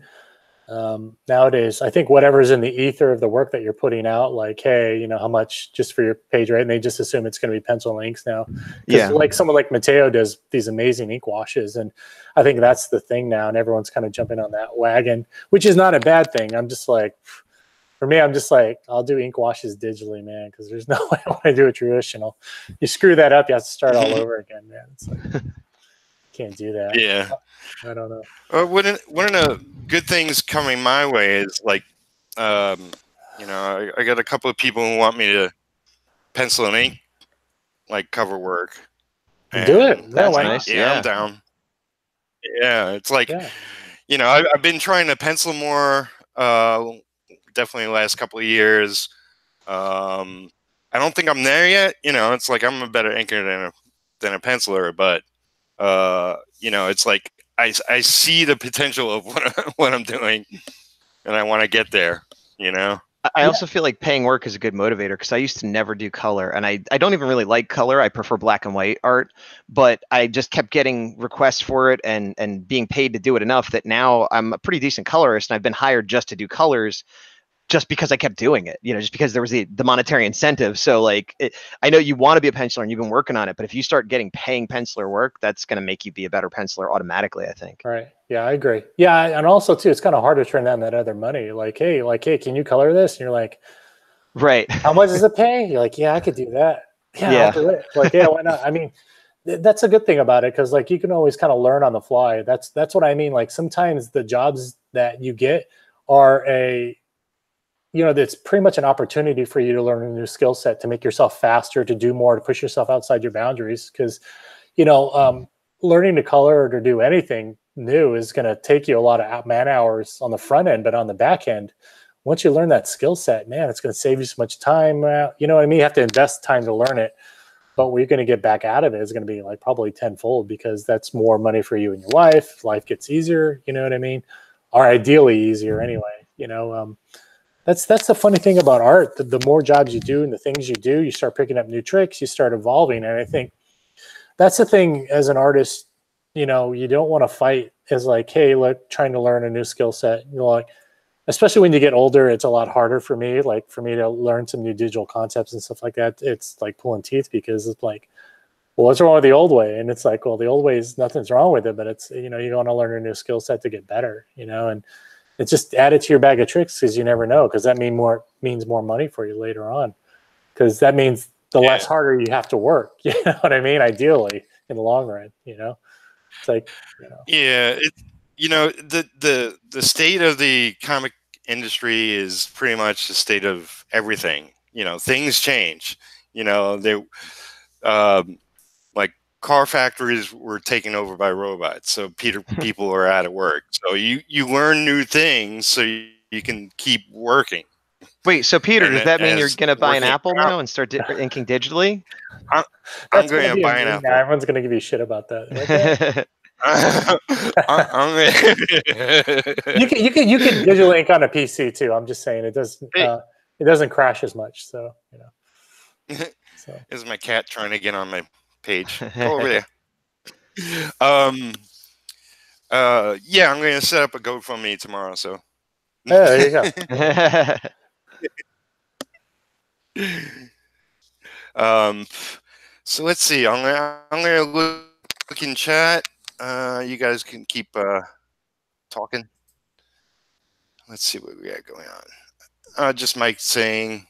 nowadays, I think whatever's in the ether of the work that you're putting out, like, hey, how much just for your page, right? And they just assume it's going to be pencil and inks now. Because like someone like Mateo does these amazing ink washes, and I think that's the thing now, and everyone's kind of jumping on that wagon, which is not a bad thing. I'm just like, for me, I'm just like, I'll do ink washes digitally, man, because there's no way I want to do it traditional. You screw that up, you have to start all over again, man. It's like, can't do that. Yeah. I don't know. One of the good things coming my way is like, I got a couple of people who want me to pencil and ink, like cover work. Do it. That's nice. Yeah, I'm down. Yeah, it's like, I've been trying to pencil more. Definitely the last couple of years. I don't think I'm there yet. It's like I'm a better inker than a penciler, but it's like I see the potential of what I'm doing, and I want to get there. I also feel like paying work is a good motivator, because I used to never do color, and I don't even really like color. I prefer black and white art, but I just kept getting requests for it and being paid to do it enough that now I'm a pretty decent colorist, and I've been hired just to do colors, just because I kept doing it, just because there was the monetary incentive. So like, I know you want to be a penciler and you've been working on it, but if you start paying penciler work, that's going to make you be a better penciler automatically, I think. Right. Yeah, I agree. Yeah. And also too, it's kind of hard to turn down that other money. Like, hey, can you color this? And you're like, right. How much does it pay? You're like, yeah, I could do that. Yeah. I'll do it. Like, yeah, why not? I mean, that's a good thing about it. Cause like, you can always kind of learn on the fly. That's what I mean. Like sometimes the jobs that you get are it's pretty much an opportunity for you to learn a new skill set, to make yourself faster, to do more, to push yourself outside your boundaries. Because, learning to color or to do anything new is going to take you a lot of man hours on the front end, but on the back end, once you learn that skill set, man, it's going to save you so much time. You know what I mean? You have to invest time to learn it, but what you're going to get back out of it is going to be like probably tenfold, because that's more money for you and your wife. Life gets easier. You know what I mean? Or ideally easier anyway. That's the funny thing about art. The more jobs you do and the things you do, you start picking up new tricks, you start evolving. And I think that's the thing as an artist, you don't want to fight as like, hey, trying to learn a new skill set. Like, especially when you get older, it's a lot harder for me. Like for me to learn some new digital concepts and stuff like that, it's like pulling teeth, because it's like, well, what's wrong with the old way? And it's like, well, the old way is nothing's wrong with it, but it's, you want to learn a new skill set to get better, and it's just add it to your bag of tricks, because you never know, because that means more money for you later on, because that means the less harder you have to work. You know what I mean? Ideally, in the long run, it's like, yeah, the state of the comic industry is pretty much the state of everything. Things change. They like car factories were taken over by robots, so people are out of work. So you learn new things so you can keep working. Wait, so Peter, does that mean you're going to buy an Apple now and start inking digitally? I'm going to buy an Apple. Everyone's going to give you shit about that. You can digital ink on a PC too. I'm just saying it doesn't crash as much. So This is my cat trying to get on my page. Go over there. Yeah, I'm going to set up a GoFundMe tomorrow. So there you go. So let's see. I'm gonna look in chat. You guys can keep talking. Let's see what we got going on. Just Mike saying,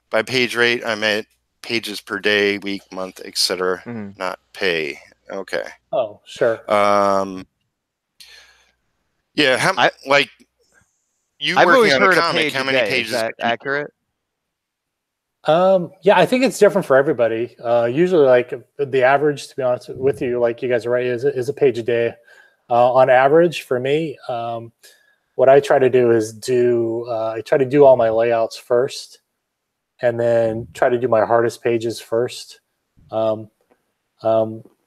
by page rate, I meant pages per day, week, month, etc. Not pay. Okay. Oh, sure. Yeah. I've always heard a page. How many pages? Is that accurate? Yeah, I think it's different for everybody. Usually, like the average, to be honest with you, like you guys are right, is a page a day. On average, for me, what I try to do is I try to do all my layouts first, and then try to do my hardest pages first. And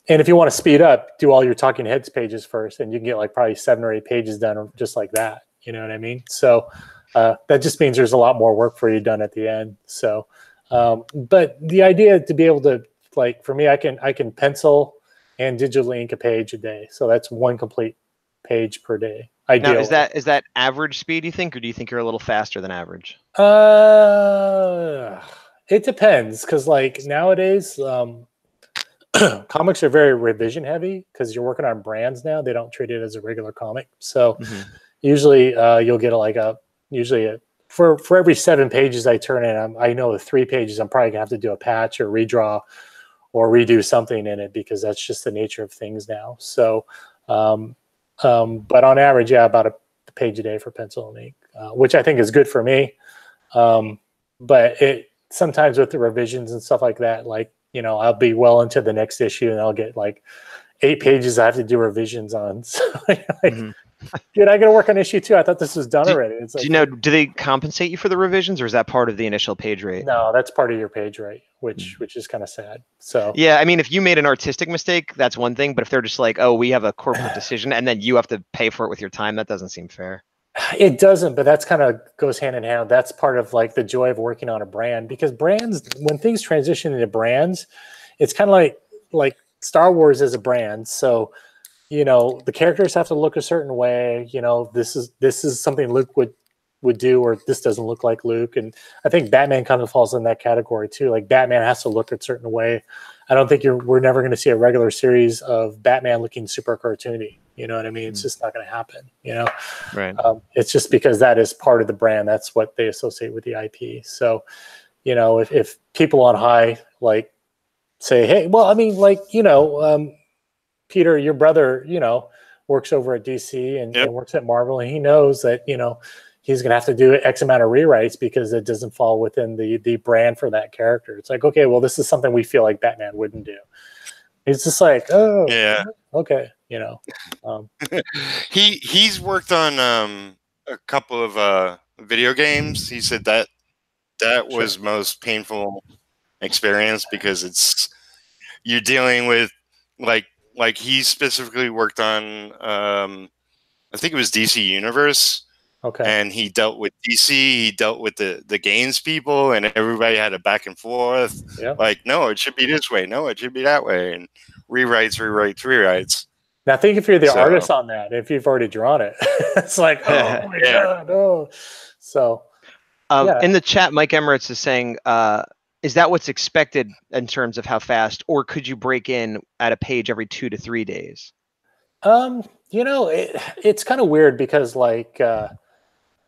if you want to speed up, do all your talking heads pages first, and you can get like probably 7 or 8 pages done just like that. You know what I mean? So that just means there's a lot more work for you done at the end. So. But the idea to be able to, like, for me, I can pencil and digitally ink a page a day. So that's 1 complete page per day. Now, is that average speed, you think, or do you think you're a little faster than average? It depends, because like nowadays, comics are very revision heavy because you're working on brands now. They don't treat it as a regular comic. So usually you'll get for every 7 pages I turn in, I know the 3 pages I'm probably gonna have to do a patch or redraw or redo something in it, because that's just the nature of things now. So, but on average, yeah, about a page a day for pencil and ink, which I think is good for me. But sometimes with the revisions and stuff like that, like, you know, I'll be well into the next issue and I'll get like 8 pages I have to do revisions on. So, dude, I got to work on issue 2. I thought this was done already. It's like, do they compensate you for the revisions, or is that part of the initial page rate? No, that's part of your page rate, which is kind of sad. So yeah, I mean, if you made an artistic mistake, that's one thing. But if they're just like, oh, we have a corporate decision, and then you have to pay for it with your time, that doesn't seem fair. It doesn't, but that's kind of goes hand in hand. That's part of like the joy of working on a brand, because brands, when things transition into brands, it's kind of like Star Wars is a brand. So, you know, the characters have to look a certain way. You know, this is something Luke would do, or this doesn't look like Luke. And I think Batman kind of falls in that category too. Like Batman has to look a certain way. I don't think we're never going to see a regular series of Batman looking super cartoony. You know what I mean? It's just not going to happen, you know? Right. It's just because that is part of the brand. That's what they associate with the IP. So, you know, if people on high, like, say, hey, well, I mean, like, you know, Peter, your brother, you know, works over at DC and works at Marvel, and he knows that, you know, he's going to have to do X amount of rewrites because it doesn't fall within the brand for that character. It's like, okay, well, this is something we feel like Batman wouldn't do. He's just like, oh, yeah, okay, you know. He's worked on a couple of video games. He said that was most painful experience, because you're dealing with like he specifically worked on I think it was DC Universe. Okay. And he dealt with DC, he dealt with the games people, and everybody had a back and forth. Yeah. Like, no, it should be this way. No, it should be that way. And rewrites. Now think if you're the artist on that, if you've already drawn it. It's like, oh my God, oh. So in the chat, Mike Emirates is saying, is that what's expected in terms of how fast, or could you break in at a page every 2 to 3 days? You know, it's kind of weird because like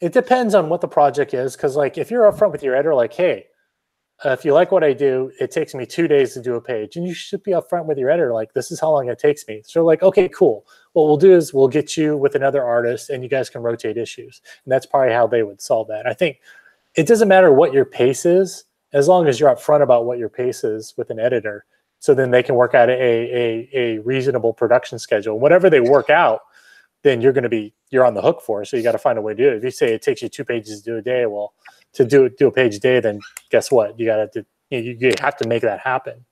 it depends on what the project is. Because like if you're upfront with your editor, like, hey, if you like what I do, it takes me 2 days to do a page, and you should be upfront with your editor, like, this is how long it takes me. So like, okay, cool. What we'll do is we'll get you with another artist, and you guys can rotate issues. And that's probably how they would solve that. I think it doesn't matter what your pace is, as long as you're upfront about what your pace is with an editor. So then they can work out a reasonable production schedule. Whatever they work out, then you're on the hook for. So you got to find a way to do it. If you say it takes you 2 pages to do a day, well, to do a page a day, then guess what? You have to make that happen.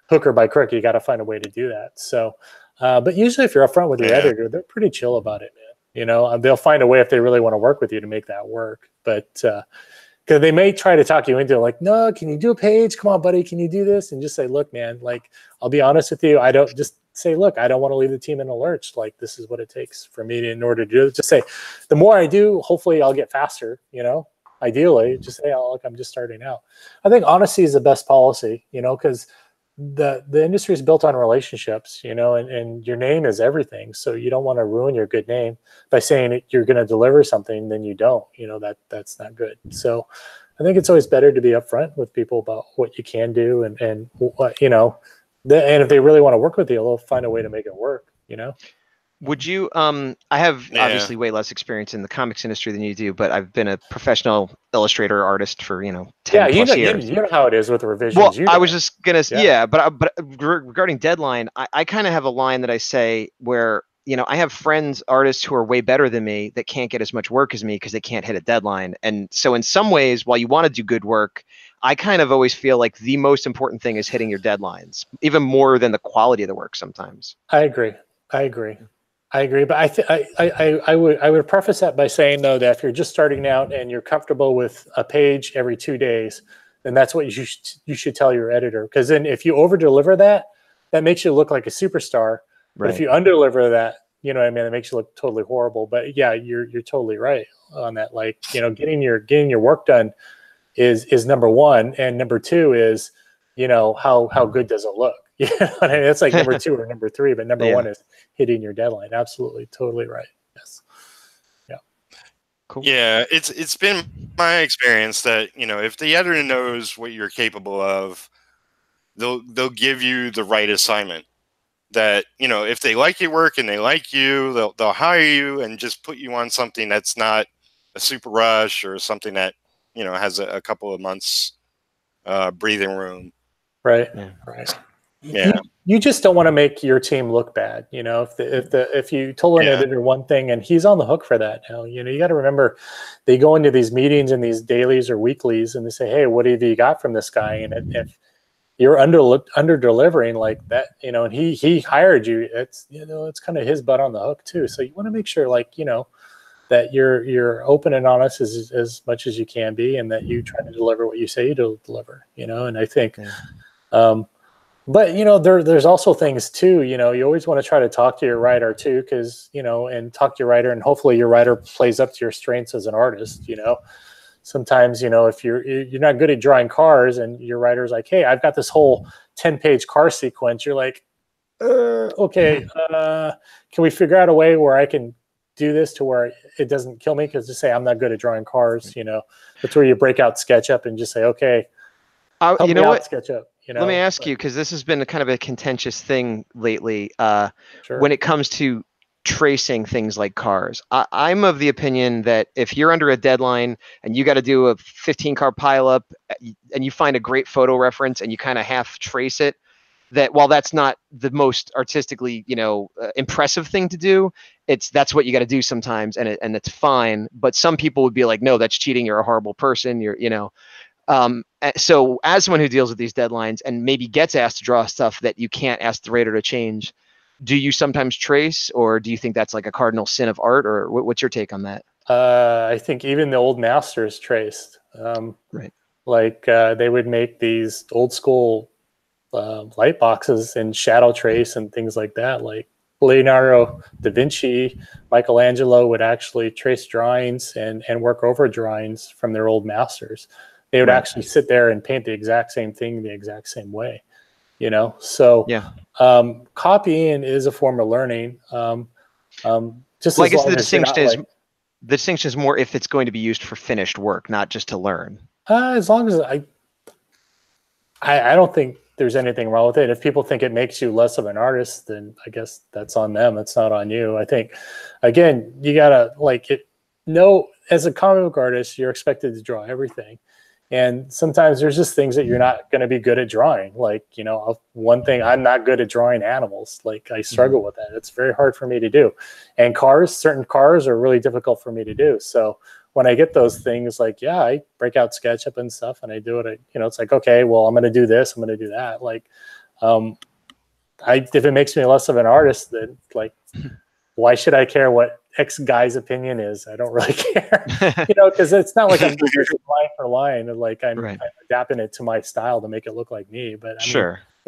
Hook or by crook, you got to find a way to do that. So, but usually if you're upfront with your editor, they're pretty chill about it, man. You know, they'll find a way if they really want to work with you to make that work. But because they may try to talk you into it, like, no, can you do a page? Come on, buddy, can you do this? And just say, look, man, like, I'll be honest with you. I don't want to leave the team in a lurch. Like, this is what it takes for me in order to do it. Just say, the more I do, hopefully I'll get faster, you know, ideally. Just say, oh, look, I'm just starting out. I think honesty is the best policy, you know, because the industry is built on relationships, you know, and your name is everything. So you don't want to ruin your good name by saying you're going to deliver something, then you don't, you know, that's not good. So I think it's always better to be upfront with people about what you can do and what, you know, and if they really want to work with you, they'll find a way to make it work, you know? Would you, I have obviously way less experience in the comics industry than you do, but I've been a professional illustrator artist for, 10 plus years. You know how it is with revisions. Well, I was just going to, but regarding deadline, I kind of have a line that I say where, I have friends, artists who are way better than me that can't get as much work as me because they can't hit a deadline. And so in some ways, while you want to do good work, I kind of always feel like the most important thing is hitting your deadlines, even more than the quality of the work sometimes. I agree. But I would preface that by saying, though, that if you're just starting out and you're comfortable with a page every 2 days, then that's what you should tell your editor. Because then if you over-deliver that makes you look like a superstar. Right. But if you under-deliver that, it makes you look totally horrible. But yeah, you're totally right on that. Like, getting your work done is number one, and number two is, how good does it look? It's like number two or number three, but number one is hitting your deadline. Absolutely, totally right. Yes. Yeah. Cool. Yeah, it's been my experience that if the editor knows what you're capable of, they'll give you the right assignment. That if they like your work and they like you, they'll hire you and just put you on something that's not a super rush or something that has a couple of months breathing room. Right. Yeah. Right. Yeah. You just don't want to make your team look bad. If you told an editor one thing and he's on the hook for that now, you got to remember they go into these meetings and these dailies or weeklies and they say, hey, what have you got from this guy? And if you're under delivering like that, and he hired you, it's kind of his butt on the hook too. So you want to make sure that you're open and honest as much as you can be, and that you try to deliver what you say you'll deliver, and I think, but there's also things too, you always want to try to talk to your writer too, because, and talk to your writer, and hopefully your writer plays up to your strengths as an artist. Sometimes, if you're not good at drawing cars and your writer's like, hey, I've got this whole 10-page car sequence. You're like, okay, can we figure out a way where I can do this to where it doesn't kill me? Because to say I'm not good at drawing cars, that's where you break out SketchUp and just say, okay, help me out, SketchUp. Let me ask you, because this has been kind of a contentious thing lately. When it comes to tracing things like cars, I'm of the opinion that if you're under a deadline and you got to do a 15 car pileup and you find a great photo reference and you kind of half trace it, that while that's not the most artistically impressive thing to do, that's what you got to do sometimes, and it's fine. But some people would be like, no, that's cheating, you're a horrible person, so as someone who deals with these deadlines and maybe gets asked to draw stuff that you can't ask the writer to change, do you sometimes trace, or do you think that's like a cardinal sin of art, or what's your take on that? I think even the old masters traced. Right. Like they would make these old school light boxes and shadow trace and things like that. Like Leonardo da Vinci, Michelangelo would actually trace drawings and work over drawings from their old masters. They would actually sit there and paint the exact same thing the exact same way. So copying is a form of learning. Just I guess the distinction is more if it's going to be used for finished work, not just to learn. As long as I don't think there's anything wrong with it. If people think it makes you less of an artist, then I guess that's on them. It's not on you. I think, again, you gotta as a comic book artist, you're expected to draw everything. And sometimes there's just things that you're not going to be good at drawing. Like, one thing, I'm not good at drawing animals. Like, I struggle with that. It's very hard for me to do. And certain cars are really difficult for me to do. So when I get those things, I break out SketchUp and stuff and I do it. It's like, okay, well, I'm going to do this. I'm going to do that. If it makes me less of an artist, then why should I care what X guy's opinion is? I don't really care, because it's not like I'm doing it line for line and I'm adapting it to my style to make it look like me. But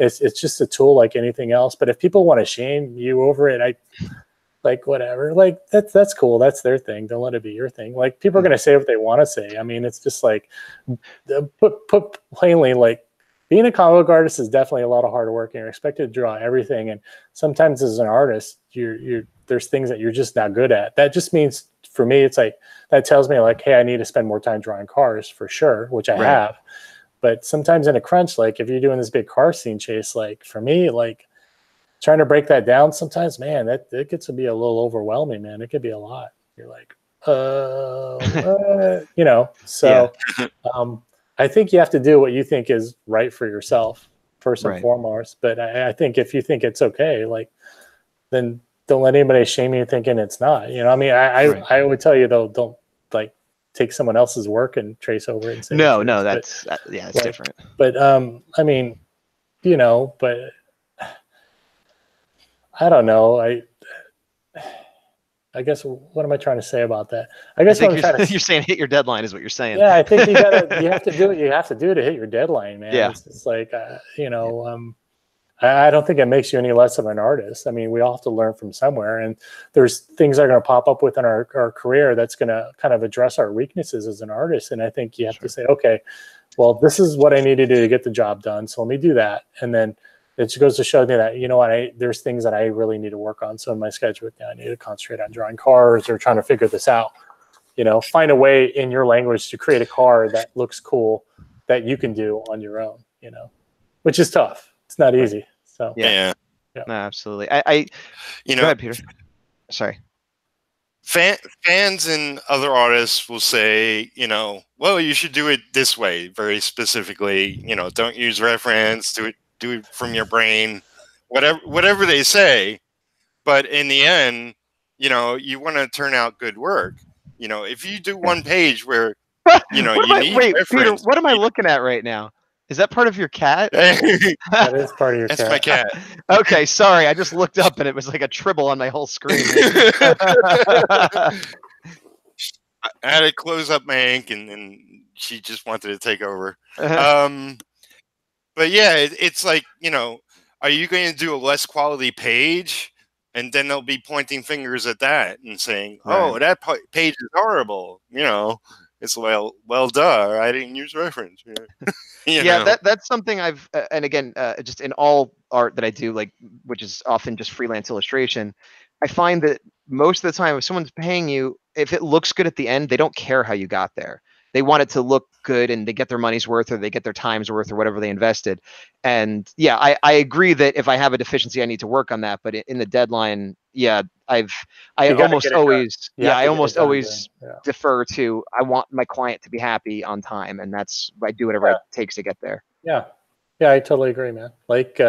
it's just a tool like anything else. But if people want to shame you over it, whatever, that's cool. That's their thing. Don't let it be your thing. People are going to say what they want to say. I mean, it's just put plainly, being a comic book artist is definitely a lot of hard work, and you're expected to draw everything. And sometimes as an artist, there's things that you're just not good at. That just means, for me, it's that tells me hey, I need to spend more time drawing cars for sure, which I have. But sometimes in a crunch, if you're doing this big car scene chase, for me, trying to break that down sometimes, man, that gets to be a little overwhelming, man. It could be a lot. You're like, you know, so I think you have to do what you think is right for yourself first and foremost. But I think if you think it's okay, like, then don't let anybody shame you thinking it's not, you know. I mean, I would tell you though, don't like take someone else's work and trace over it and say, no, that's it's different. But I mean, you know, but I don't know. I guess, what am I trying to say about that? I guess what I'm trying to you're saying hit your deadline is what you're saying. Yeah, I think you have to do what you have to do to hit your deadline, man. Yeah. It's just like, you know, I don't think it makes you any less of an artist. I mean, we all have to learn from somewhere, and there's things that are going to pop up within our career that's going to kind of address our weaknesses as an artist. And I think you have to say, okay, well, this is what I need to do to get the job done. So let me do that. And then it just goes to show me that, you know what, there's things that I really need to work on. So in my sketchbook now, I need to concentrate on drawing cars or trying to figure this out. You know, find a way in your language to create a car that looks cool that you can do on your own, you know, which is tough. It's not easy. So yeah. No, absolutely. I you know, go ahead, Peter. Sorry. Fans and other artists will say, you know, well, you should do it this way, very specifically. You know, don't use reference. Do it from your brain. Whatever they say. But in the end, you know, you want to turn out good work. You know, if you do one page where, you know, wait, Peter, what am I looking at right now? Is that part of your cat? That is part of your cat. That's my cat. Okay, sorry. I just looked up and it was like a tribble on my whole screen. I had to close up my ink and she just wanted to take over. But yeah, it's like, you know, are you going to do a less quality page? And then they'll be pointing fingers at that and saying, oh, that page is horrible. You know, it's well, duh. I didn't use reference. You know? That's something I've, and again, just in all art that I do, like, which is often just freelance illustration, I find that most of the time, if someone's paying you, if it looks good at the end, they don't care how you got there. They want it to look good and they get their money's worth or they get their time's worth or whatever they invested. And yeah, I agree that if I have a deficiency, I need to work on that. But in the deadline, I almost always defer to, I want my client to be happy on time. And I do whatever it takes to get there. Yeah. Yeah, I totally agree, man. Like,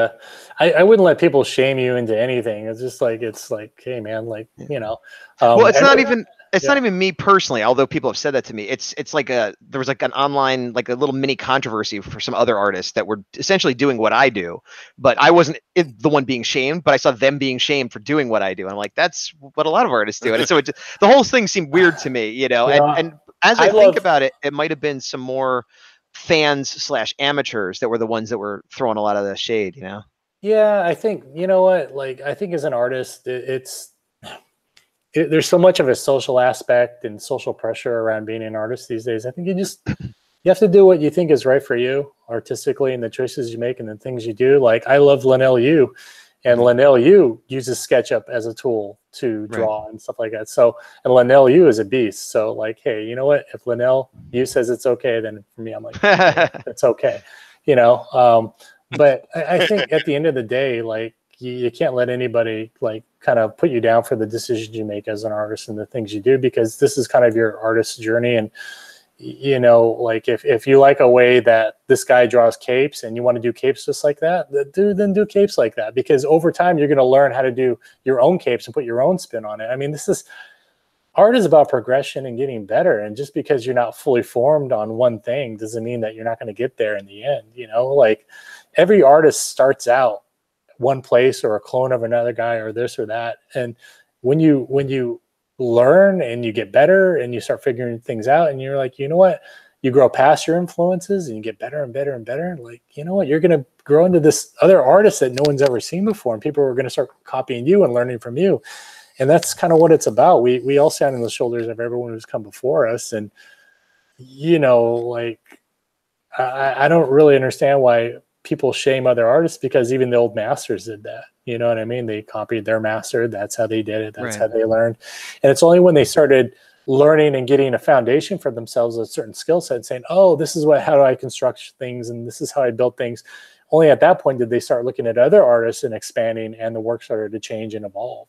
I wouldn't let people shame you into anything. It's like, hey, man, like, you know. Well, it's not even me personally, although people have said that to me. It's like there was like an online, like a little mini controversy for some other artists that were essentially doing what I do, but I wasn't the one being shamed, but I saw them being shamed for doing what I do. And I'm like, that's what a lot of artists do. And so the whole thing seemed weird to me, you know, and as I think about it, it might've been some more fans/amateurs that were the ones that were throwing a lot of the shade, you know? Yeah, I think, you know what, like, I think as an artist, there's so much of a social aspect and social pressure around being an artist these days. I think you have to do what you think is right for you artistically and the choices you make and the things you do. Like, I love Linnell Yu, and Linnell Yu uses SketchUp as a tool to draw and stuff like that. So, and Linnell Yu is a beast. So like, hey, you know what? If Linnell Yu says it's okay, then for me, I'm like, it's okay, you know? But I think at the end of the day, like, you can't let anybody like kind of put you down for the decisions you make as an artist and the things you do, because this is kind of your artist's journey. And, you know, like if you like a way that this guy draws capes and you want to do capes just like that, then do capes like that, because over time you're going to learn how to do your own capes and put your own spin on it. I mean, art is about progression and getting better. And just because you're not fully formed on one thing doesn't mean that you're not going to get there in the end. You know, like every artist starts out one place or a clone of another guy or this or that. And when you learn and you get better and you start figuring things out and you're like, you know what, you grow past your influences and you get better and better and better. Like, you know what, you're going to grow into this other artist that no one's ever seen before. And people are going to start copying you and learning from you. And that's kind of what it's about. We all stand on the shoulders of everyone who's come before us. And, you know, like, I don't really understand why people shame other artists, because even the old masters did that. You know what I mean? They copied their master. That's how they did it. That's how they learned. And it's only when they started learning and getting a foundation for themselves, a certain skill set, saying, oh, this is how do I construct things, and this is how I build things. only at that point did they start looking at other artists and expanding, and the work started to change and evolve.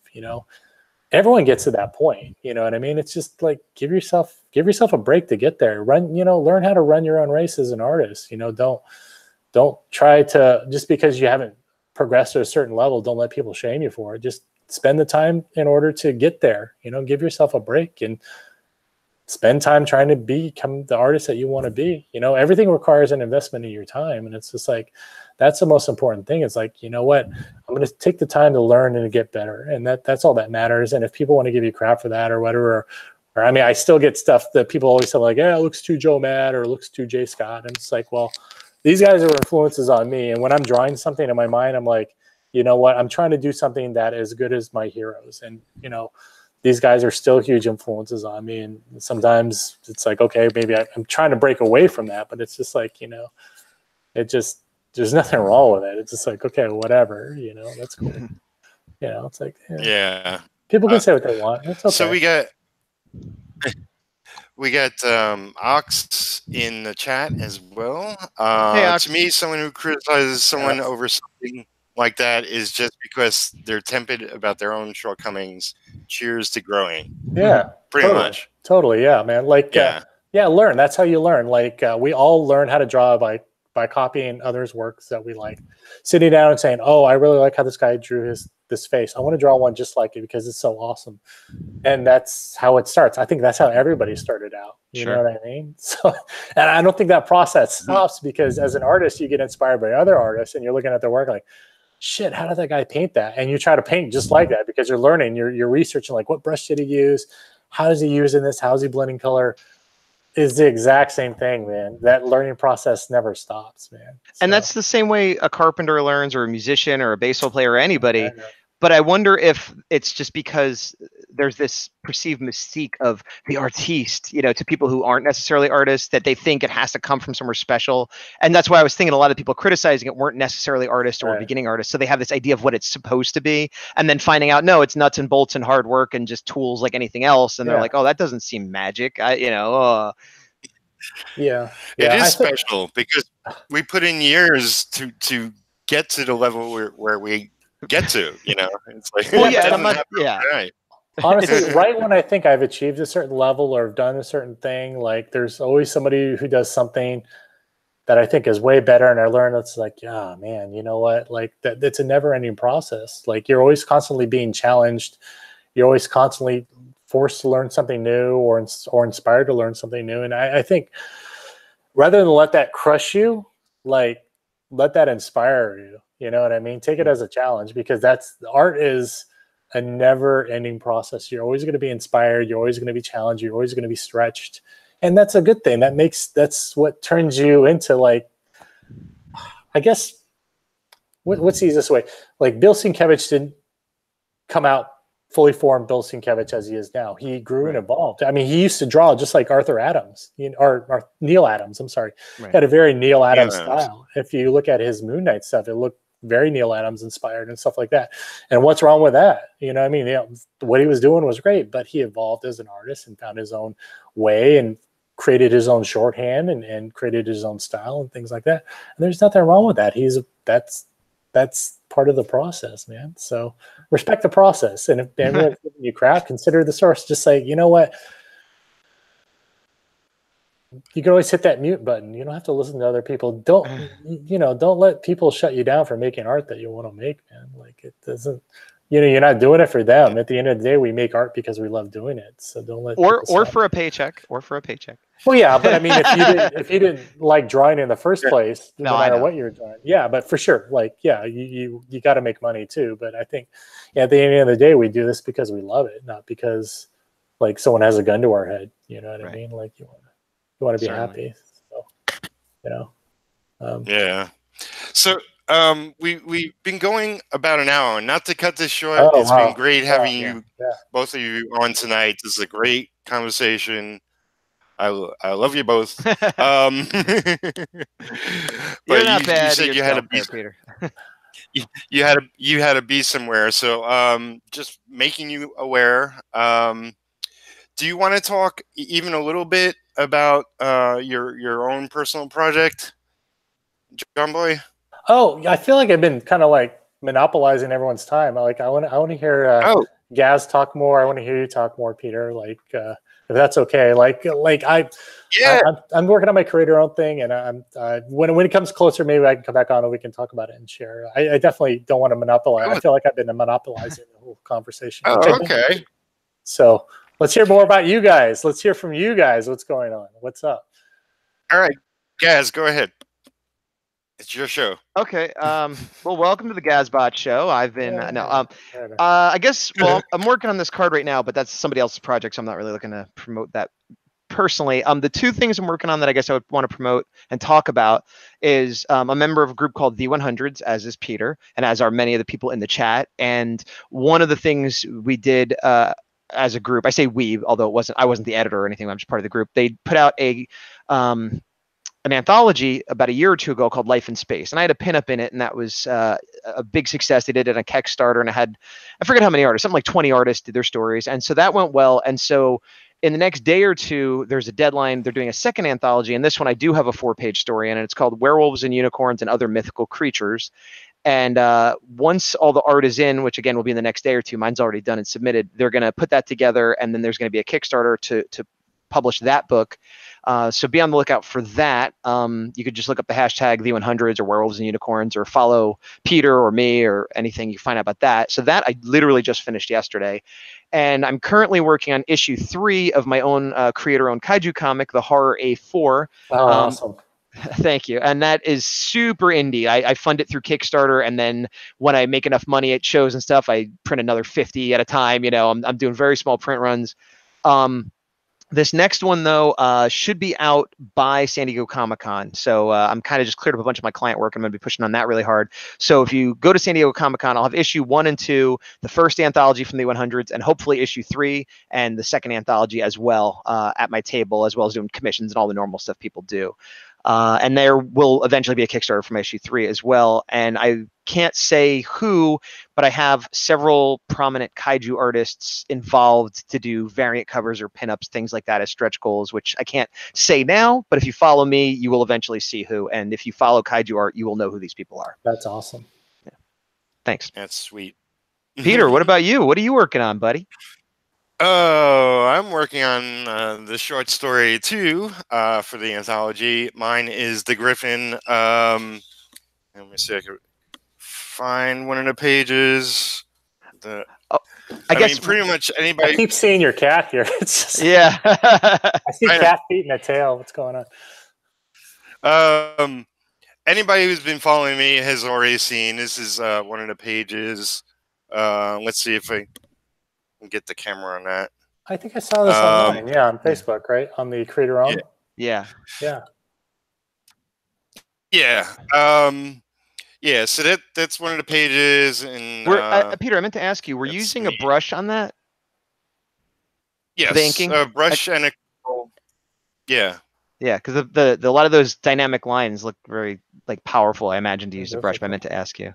Everyone gets to that point. You know what I mean? It's just like give yourself a break to get there. Learn how to run your own race as an artist. Don't try to, just because you haven't progressed to a certain level, don't let people shame you for it. Just spend the time in order to get there. Give yourself a break and spend time trying to become the artist that you want to be. Everything requires an investment in your time, and it's just like that's the most important thing. It's like, you know what, I'm going to take the time to learn and to get better, and that's all that matters. And if people want to give you crap for that or whatever, or I mean, I still get stuff that people always say like, "Yeah, it looks too Joe Mad," or "It looks too Jay Scott," and it's like, well, these guys are influences on me, and when I'm drawing something in my mind, I'm like, you know what, I'm trying to do something that is as good as my heroes, and these guys are still huge influences on me. And sometimes it's like, okay, maybe I'm trying to break away from that, but it's just like, there's nothing wrong with it. It's just like, okay, whatever, that's cool. It's like, yeah, people can say what they want. It's okay. So we got Ox in the chat as well. Hey, to me, someone who criticizes someone over something like that is just because they're tepid about their own shortcomings. Cheers to growing. Yeah, pretty much. Totally, yeah, man. Like, learn. That's how you learn. Like, we all learn how to draw by copying others' works that we like. Sitting down and saying, "Oh, I really like how this guy drew this face. I want to draw one just like it because it's so awesome." And that's how it starts. I think that's how everybody started out. You know what I mean? So, and I don't think that process stops, because as an artist, you get inspired by other artists, and you're looking at their work like, shit, how did that guy paint that? And you try to paint just like that because you're learning, you're researching, like, what brush did he use? How does he use in this? How's he blending color? Is the exact same thing, man. That learning process never stops, man. So. And that's the same way a carpenter learns, or a musician, or a baseball player, or anybody. But I wonder if it's just because there's this perceived mystique of the artiste, to people who aren't necessarily artists, that they think it has to come from somewhere special. And that's why I was thinking a lot of people criticizing it weren't necessarily artists or beginning artists. So they have this idea of what it's supposed to be, and then finding out, no, it's nuts and bolts and hard work and just tools like anything else. And they're like, oh, that doesn't seem magic. Yeah. It is special because we put in years to get to the level where we get to, it's like, right. Honestly, right when I think I've achieved a certain level or done a certain thing, like, there's always somebody who does something that I think is way better, and I learn it's like, yeah, man, you know what? Like, it's a never-ending process. Like, you're always constantly being challenged. You're always constantly forced to learn something new, or inspired to learn something new. And I think rather than let that crush you, like, let that inspire you. You know what I mean? Take it as a challenge, because art is a never-ending process. You're always going to be inspired. You're always going to be challenged. You're always going to be stretched, and that's a good thing. That's what turns you into, like, I guess, what's the easiest way? Like, Bill Sienkiewicz didn't come out fully formed Bill Sienkiewicz as he is now. He grew and evolved. I mean, he used to draw just like Arthur Adams, or Neil Adams. I'm sorry, he had a very Neil Adams style. If you look at his Moon Knight stuff, it looked very Neil Adams inspired and stuff like that. And what's wrong with that? You know what I mean? What he was doing was great, but he evolved as an artist and found his own way and created his own shorthand and created his own style and things like that. And there's nothing wrong with that. That's part of the process, man. So respect the process. And if everyone's giving you crap, consider the source. Just say, you know what? You can always hit that mute button. You don't have to listen to other people. Don't let people shut you down for making art that you want to make, man. Like, it doesn't, you're not doing it for them. At the end of the day, we make art because we love doing it. So don't let or for a paycheck. Well, yeah, but I mean, if you didn't like drawing in the first place, no matter what you're drawing, yeah, but for sure, like, yeah, you got to make money too. But I think at the end of the day, we do this because we love it, not because like someone has a gun to our head. You know what I mean? Like, you want to be happy. So, yeah. So we've been going about an hour. Not to cut this short, it's been great having you, both of you, on tonight. This is a great conversation. I love you both. But You're not bad. You said you had to be, Peter. you had to be somewhere. So just making you aware. Do you want to talk even a little bit about your own personal project, Jonboy? Oh, I feel like I've been kind of like monopolizing everyone's time. I want to hear Gaz talk more. I want to hear you talk more, Peter. Like, if that's okay. I'm working on my creator own thing, and I'm when it comes closer, maybe I can come back on and we can talk about it and share. I definitely don't want to monopolize. I feel like I've been monopolizing the whole conversation. Oh, okay. So let's hear more about you guys. Let's hear from you guys. What's going on? What's up? All right, Gaz, go ahead. It's your show. Okay. Well, welcome to the Gazbot show. I've been I guess. Well, I'm working on this card right now, but that's somebody else's project, so I'm not really looking to promote that personally. The two things I'm working on that I guess I would want to promote and talk about is I'm a member of a group called the 100s, as is Peter, and as are many of the people in the chat. And one of the things we did as a group, I say we, although I wasn't the editor or anything. I'm just part of the group. They put out an anthology about a year or two ago called Life in Space. And I had a pinup in it, and that was a big success. They did it on Kickstarter, and I forget how many artists, something like 20 artists did their stories. And so that went well. And so in the next day or two, there's a deadline. They're doing a second anthology, and this one I do have a 4-page story in it. It's called Werewolves and Unicorns and Other Mythical Creatures. And once all the art is in, which again will be in the next day or two, mine's already done and submitted, they're going to put that together, and then there's going to be a Kickstarter to publish that book. So be on the lookout for that. You could just look up the hashtag the 100s or Werewolves and Unicorns, or follow Peter or me or anything. You find out about that. So that I literally just finished yesterday. And I'm currently working on issue 3 of my own creator-owned kaiju comic, The Horror A4. Oh, awesome. Thank you. And that is super indie. I fund it through Kickstarter, and then when I make enough money at shows and stuff, I print another 50 at a time. I'm doing very small print runs. This next one, though, should be out by San Diego Comic-Con. So I'm kind of just cleared up a bunch of my client work. I'm going to be pushing on that really hard. So if you go to San Diego Comic-Con, I'll have issue 1 and 2, the first anthology from the 100s, and hopefully issue 3 and the second anthology as well at my table, as well as doing commissions and all the normal stuff people do. And there will eventually be a Kickstarter for my issue 3 as well. And I can't say who, but I have several prominent kaiju artists involved to do variant covers or pinups, things like that, as stretch goals, which I can't say now, but if you follow me, you will eventually see who. And if you follow kaiju art, you will know who these people are. That's awesome. Yeah. Thanks. That's sweet. Peter, what about you? What are you working on, buddy? Oh, I'm working on the short story too for the anthology. Mine is the Griffin. Let me see if I can find one of the pages. I guess pretty much anybody. I keep seeing your cat here. It's just, yeah. I see cat feet and a tail. What's going on? Anybody who's been following me has already seen. This is one of the pages. Let's see if I get the camera on that. I think I saw this online. Yeah, on Facebook, right? On the creator own. Yeah. Yeah. So that's one of the pages. And Peter, I meant to ask you, were you using a brush on that? Yes, the inking? A brush and a. Yeah. Yeah, because a lot of those dynamic lines look very powerful. I imagine to use a brush, but I meant to ask you.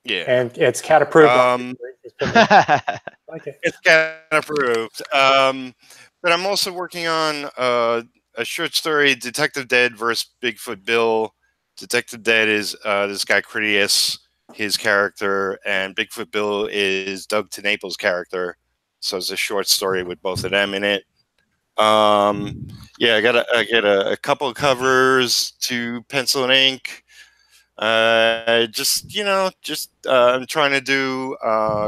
Yeah, and it's cat approved. It's cat approved. But I'm also working on a short story, Detective Dead versus Bigfoot Bill. Detective Dead is this guy Critias, his character, and Bigfoot Bill is Doug TeNaples' character. So it's a short story with both of them in it. I got a couple of covers to pencil and ink. I'm trying to do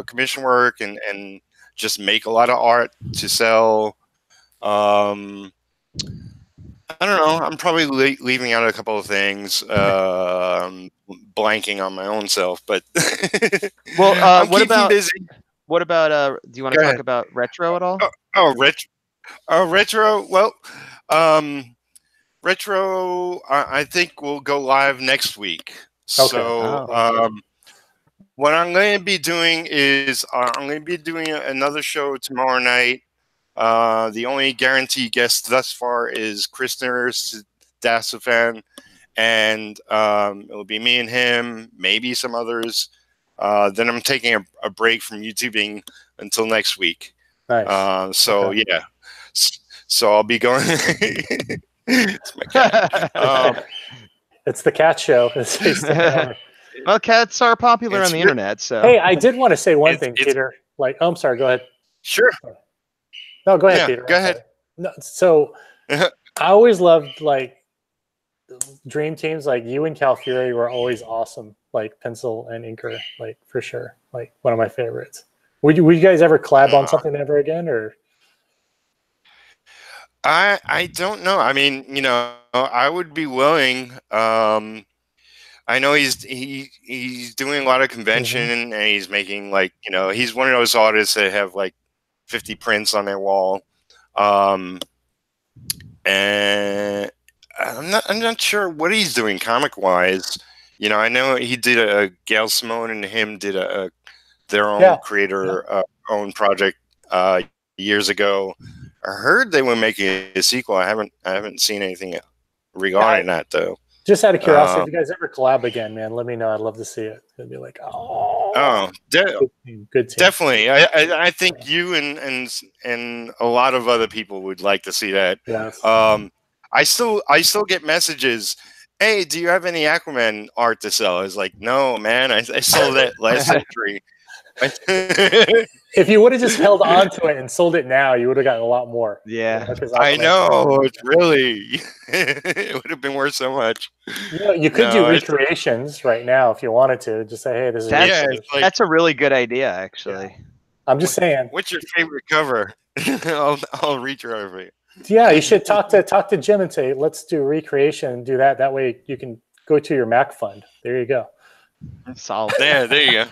commission work and just make a lot of art to sell. I don't know. I'm probably leaving out a couple of things, blanking on my own self. But well, what about busy. What about? Do you want to talk about retro at all? Retro. Well, retro. I think will go live next week. Okay. So, what I'm going to be doing is I'm going to be doing another show tomorrow night. The only guaranteed guest thus far is Kristner Dasafan, and it'll be me and him, maybe some others. Then I'm taking a break from YouTubing until next week. Nice. Yeah. So I'll be going. It's my cat. It's the cat show. Well, cats are popular on the internet. So hey, I did want to say one thing, Peter. Like, oh, I'm sorry. Go ahead. Sure. No, go ahead, Peter. Go ahead. No, so I always loved like dream teams. Like you and Cal Fury were always awesome. Like pencil and inker, like for sure. Like one of my favorites. Would you guys ever collab on something ever again, or? I don't know. I mean, you know, I would be willing. I know he's doing a lot of convention and he's making like, you know, he's one of those artists that have like 50 prints on their wall. And I'm not sure what he's doing comic wise. You know, I know he did a Gail Simone and him did their own creator own project years ago. I heard they were making a sequel. I haven't seen anything regarding that though. Just out of curiosity, if you guys ever collab again, man, let me know. I'd love to see it. It'd be like, good team. Definitely. I think you and a lot of other people would like to see that. Yes. I still get messages. Hey, do you have any Aquaman art to sell? I was like, no, man. I sold that last century. If you would have just held on to it and sold it now, you would have gotten a lot more. Yeah, I know. It's really, it would have been worth so much. You know, you could do recreations right now if you wanted to. Just say, hey, this is that's a really good idea, actually. Yeah. I'm just saying. What's your favorite cover? I'll reach over it. Yeah, you should talk to Jim and say, let's do recreation and do that. That way you can go to your Mac fund. There you go. Solid. There you go.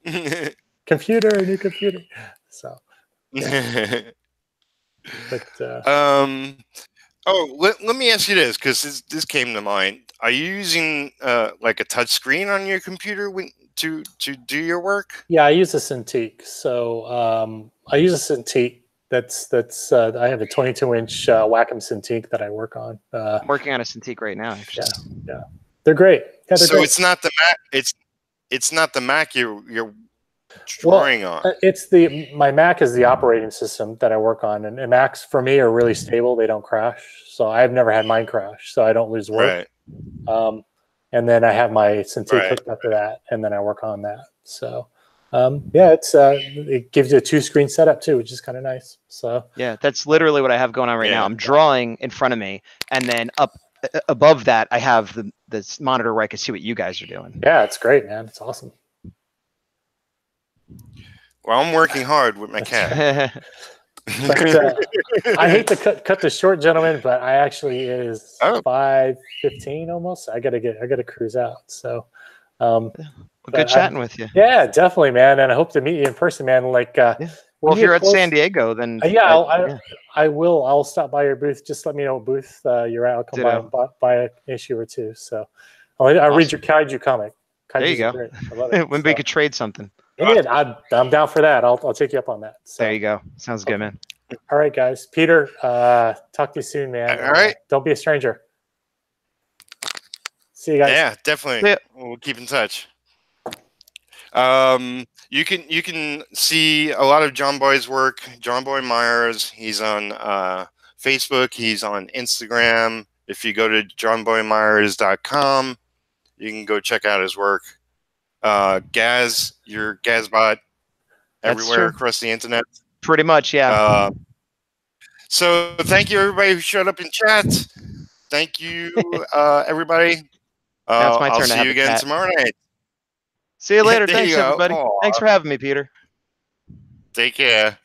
New computer. So, yeah. But let me ask you this, because this came to mind. Are you using like a touch screen on your computer to do your work? Yeah, I use a Cintiq. So I use a Cintiq. That's I have a 22-inch Wacom Cintiq that I work on. I'm working on a Cintiq right now, actually. Yeah, they're great. Yeah, they're great. It's not the Mac. It's not the Mac you're drawing on. It's my Mac is the operating system that I work on, and Macs for me are really stable. They don't crash, so I've never had mine crash, so I don't lose work. Right. And then I have my Cintiq hooked up to that, and then I work on that. So. It gives you a 2-screen setup too, which is kind of nice. So yeah, that's literally what I have going on right now. I'm drawing in front of me, and then up above that, I have this monitor where I can see what you guys are doing. Yeah, it's great, man. It's awesome. Well, I'm working hard with my cat. But, I hate to cut the short, gentlemen, but I actually it is 5:15 almost. I gotta cruise out. So. Good chatting with you. Yeah, definitely, man. And I hope to meet you in person, man. Like, well, if you're at San Diego, then I will. I'll stop by your booth. Just let me know what booth you're at. I'll come by and buy an issue or two. So I'll read your Kaiju comic. There you go. I love it. When we could trade something. Yeah, I'm down for that. I'll take you up on that. So. There you go. Sounds good, man. All right, guys. Peter, talk to you soon, man. All right. Don't be a stranger. See you guys. Yeah, definitely. We'll keep in touch. You can see a lot of Jonboy's work. Jonboy Meyers. He's on Facebook. He's on Instagram. If you go to jonboymeyers.com, you can go check out his work. Gaz, your Gazbot everywhere across the internet. Pretty much, yeah. So thank you everybody who showed up in chat. Thank you everybody. Now it's my turn I'll see you again tomorrow night. See you later. Thanks, everybody. Thanks for having me, Peter. Take care.